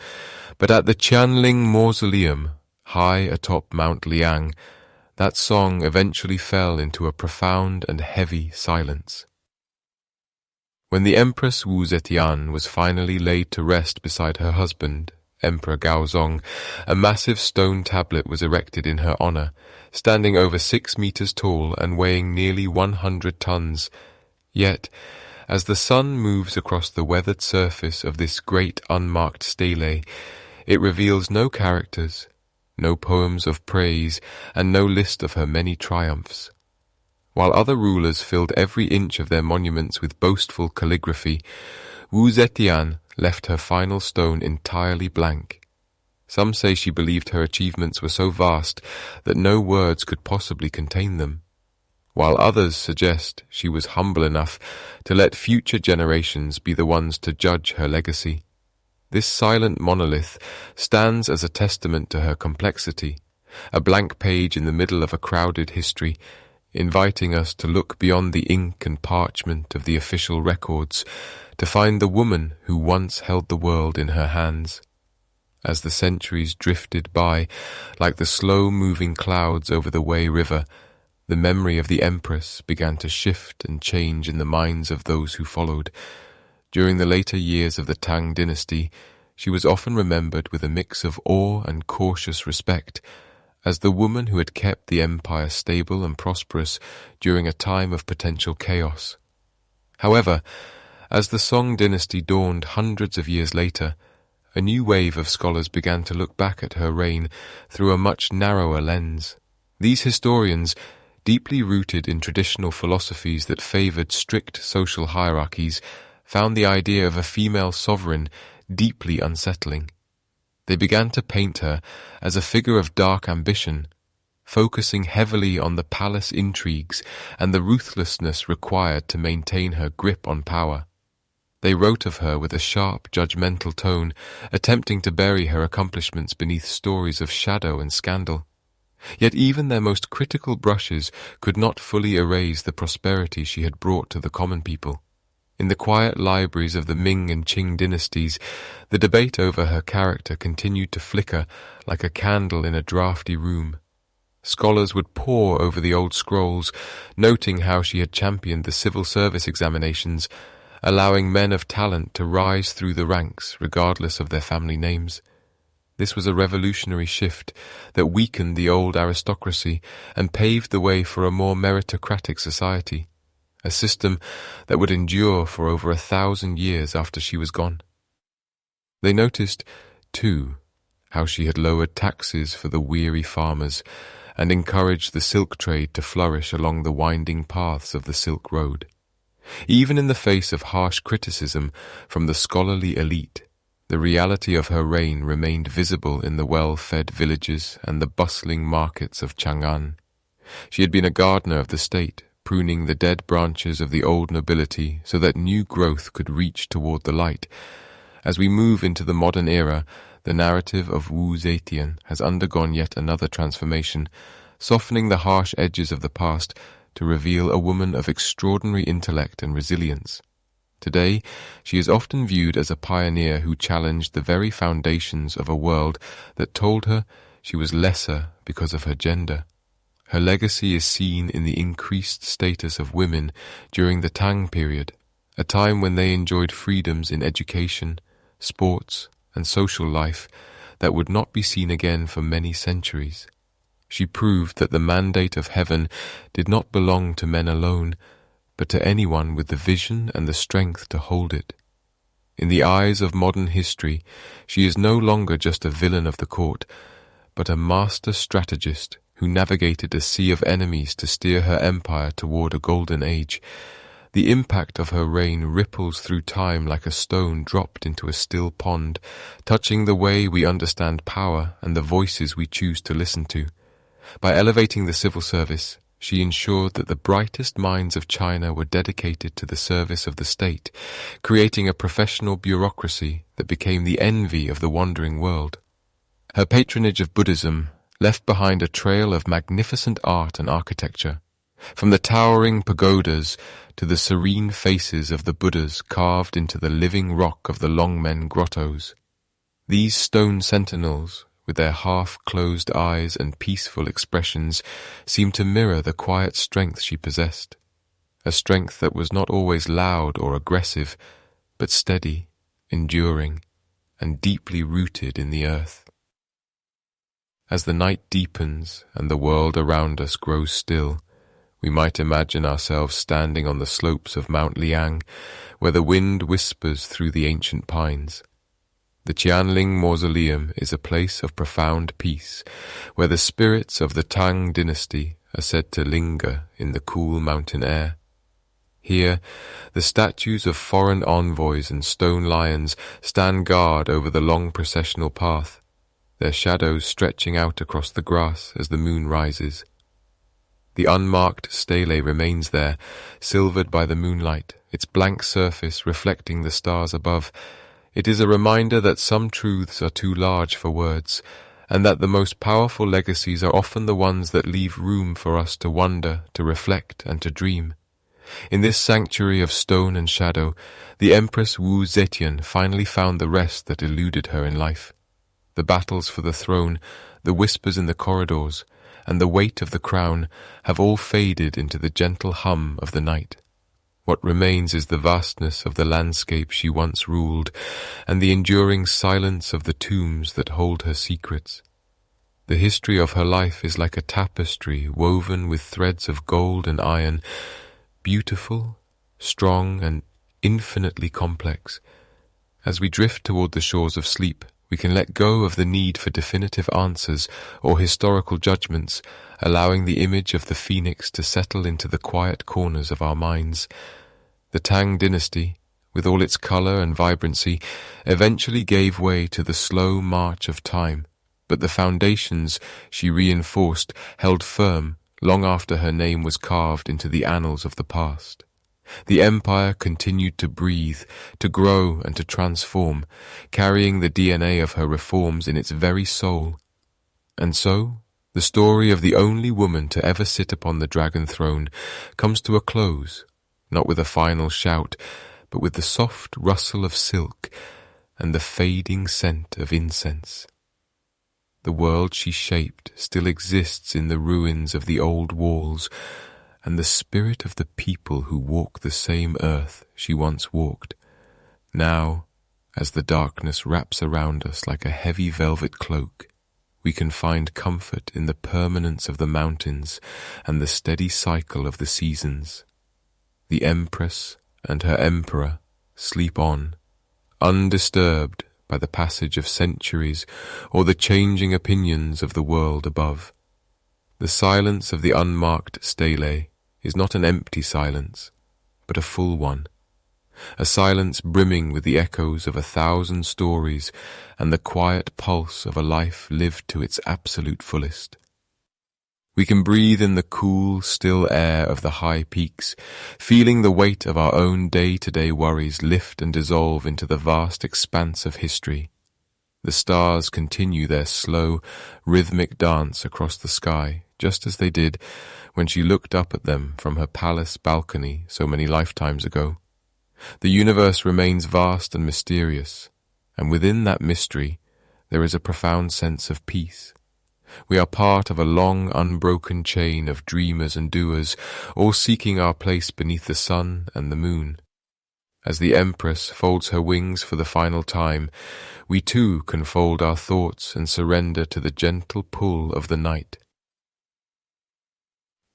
A: but at the Qianling Mausoleum, high atop Mount Liang, that song eventually fell into a profound and heavy silence. When the Empress Wu Zetian was finally laid to rest beside her husband, Emperor Gaozong, a massive stone tablet was erected in her honor, standing over 6 meters tall and weighing nearly 100 tons. Yet, as the sun moves across the weathered surface of this great unmarked stele, it reveals no characters, no poems of praise, and no list of her many triumphs. While other rulers filled every inch of their monuments with boastful calligraphy, Wu Zetian left her final stone entirely blank. Some say she believed her achievements were so vast that no words could possibly contain them, while others suggest she was humble enough to let future generations be the ones to judge her legacy. This silent monolith stands as a testament to her complexity, a blank page in the middle of a crowded history, inviting us to look beyond the ink and parchment of the official records to find the woman who once held the world in her hands. As the centuries drifted by, like the slow-moving clouds over the Wei River, the memory of the Empress began to shift and change in the minds of those who followed. During the later years of the Tang dynasty, she was often remembered with a mix of awe and cautious respect, as the woman who had kept the empire stable and prosperous during a time of potential chaos. However, as the Song dynasty dawned hundreds of years later, a new wave of scholars began to look back at her reign through a much narrower lens. These historians, deeply rooted in traditional philosophies that favored strict social hierarchies, found the idea of a female sovereign deeply unsettling. They began to paint her as a figure of dark ambition, focusing heavily on the palace intrigues and the ruthlessness required to maintain her grip on power. They wrote of her with a sharp, judgmental tone, attempting to bury her accomplishments beneath stories of shadow and scandal. Yet even their most critical brushes could not fully erase the prosperity she had brought to the common people. In the quiet libraries of the Ming and Qing dynasties, the debate over her character continued to flicker like a candle in a draughty room. Scholars would pore over the old scrolls, noting how she had championed the civil service examinations, allowing men of talent to rise through the ranks regardless of their family names. This was a revolutionary shift that weakened the old aristocracy and paved the way for a more meritocratic society, a system that would endure for over 1,000 years after she was gone. They noticed, too, how she had lowered taxes for the weary farmers and encouraged the silk trade to flourish along the winding paths of the Silk Road. Even in the face of harsh criticism from the scholarly elite, the reality of her reign remained visible in the well-fed villages and the bustling markets of Chang'an. She had been a gardener of the state, pruning the dead branches of the old nobility so that new growth could reach toward the light. As we move into the modern era, the narrative of Wu Zetian has undergone yet another transformation, softening the harsh edges of the past to reveal a woman of extraordinary intellect and resilience. Today, she is often viewed as a pioneer who challenged the very foundations of a world that told her she was lesser because of her gender. Her legacy is seen in the increased status of women during the Tang period, a time when they enjoyed freedoms in education, sports, and social life that would not be seen again for many centuries. She proved that the mandate of heaven did not belong to men alone, but to anyone with the vision and the strength to hold it. In the eyes of modern history, she is no longer just a villain of the court, but a master strategist who navigated a sea of enemies to steer her empire toward a golden age. The impact of her reign ripples through time like a stone dropped into a still pond, touching the way we understand power and the voices we choose to listen to. By elevating the civil service, she ensured that the brightest minds of China were dedicated to the service of the state, creating a professional bureaucracy that became the envy of the wandering world. Her patronage of Buddhism left behind a trail of magnificent art and architecture, from the towering pagodas to the serene faces of the Buddhas carved into the living rock of the Longmen grottos. These stone sentinels, with their half-closed eyes and peaceful expressions, seemed to mirror the quiet strength she possessed, a strength that was not always loud or aggressive, but steady, enduring, and deeply rooted in the earth. As the night deepens and the world around us grows still, we might imagine ourselves standing on the slopes of Mount Liang, where the wind whispers through the ancient pines. The Qianling Mausoleum is a place of profound peace, where the spirits of the Tang dynasty are said to linger in the cool mountain air. Here, the statues of foreign envoys and stone lions stand guard over the long processional path, their shadows stretching out across the grass as the moon rises. The unmarked stele remains there, silvered by the moonlight, its blank surface reflecting the stars above. It is a reminder that some truths are too large for words, and that the most powerful legacies are often the ones that leave room for us to wonder, to reflect, and to dream. In this sanctuary of stone and shadow, the Empress Wu Zetian finally found the rest that eluded her in life. The battles for the throne, the whispers in the corridors, and the weight of the crown have all faded into the gentle hum of the night. What remains is the vastness of the landscape she once ruled, and the enduring silence of the tombs that hold her secrets. The history of her life is like a tapestry woven with threads of gold and iron, beautiful, strong, and infinitely complex. As we drift toward the shores of sleep, we can let go of the need for definitive answers or historical judgments, allowing the image of the phoenix to settle into the quiet corners of our minds. The Tang dynasty, with all its color and vibrancy, eventually gave way to the slow march of time, but the foundations she reinforced held firm long after her name was carved into the annals of the past. The empire continued to breathe, to grow and to transform, carrying the DNA of her reforms in its very soul. And so, the story of the only woman to ever sit upon the dragon throne comes to a close, not with a final shout, but with the soft rustle of silk and the fading scent of incense. The world she shaped still exists in the ruins of the old walls, and the spirit of the people who walk the same earth she once walked. Now, as the darkness wraps around us like a heavy velvet cloak, we can find comfort in the permanence of the mountains and the steady cycle of the seasons. The Empress and her Emperor sleep on, undisturbed by the passage of centuries or the changing opinions of the world above. The silence of the unmarked stele is not an empty silence, but a full one, a silence brimming with the echoes of 1,000 stories and the quiet pulse of a life lived to its absolute fullest. We can breathe in the cool, still air of the high peaks, feeling the weight of our own day-to-day worries lift and dissolve into the vast expanse of history. The stars continue their slow, rhythmic dance across the sky, just as they did when she looked up at them from her palace balcony so many lifetimes ago. The universe remains vast and mysterious, and within that mystery there is a profound sense of peace. We are part of a long, unbroken chain of dreamers and doers, all seeking our place beneath the sun and the moon. As the Empress folds her wings for the final time, we too can fold our thoughts and surrender to the gentle pull of the night.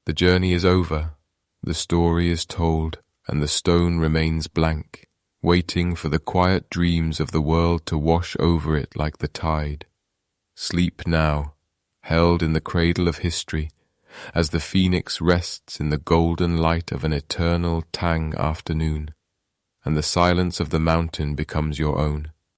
A: The journey is over, the story is told, and the stone remains blank, waiting for the quiet dreams of the world to wash over it like the tide. Sleep now, held in the cradle of history, as the phoenix rests in the golden light of an eternal Tang afternoon, and the silence of the mountain becomes your own.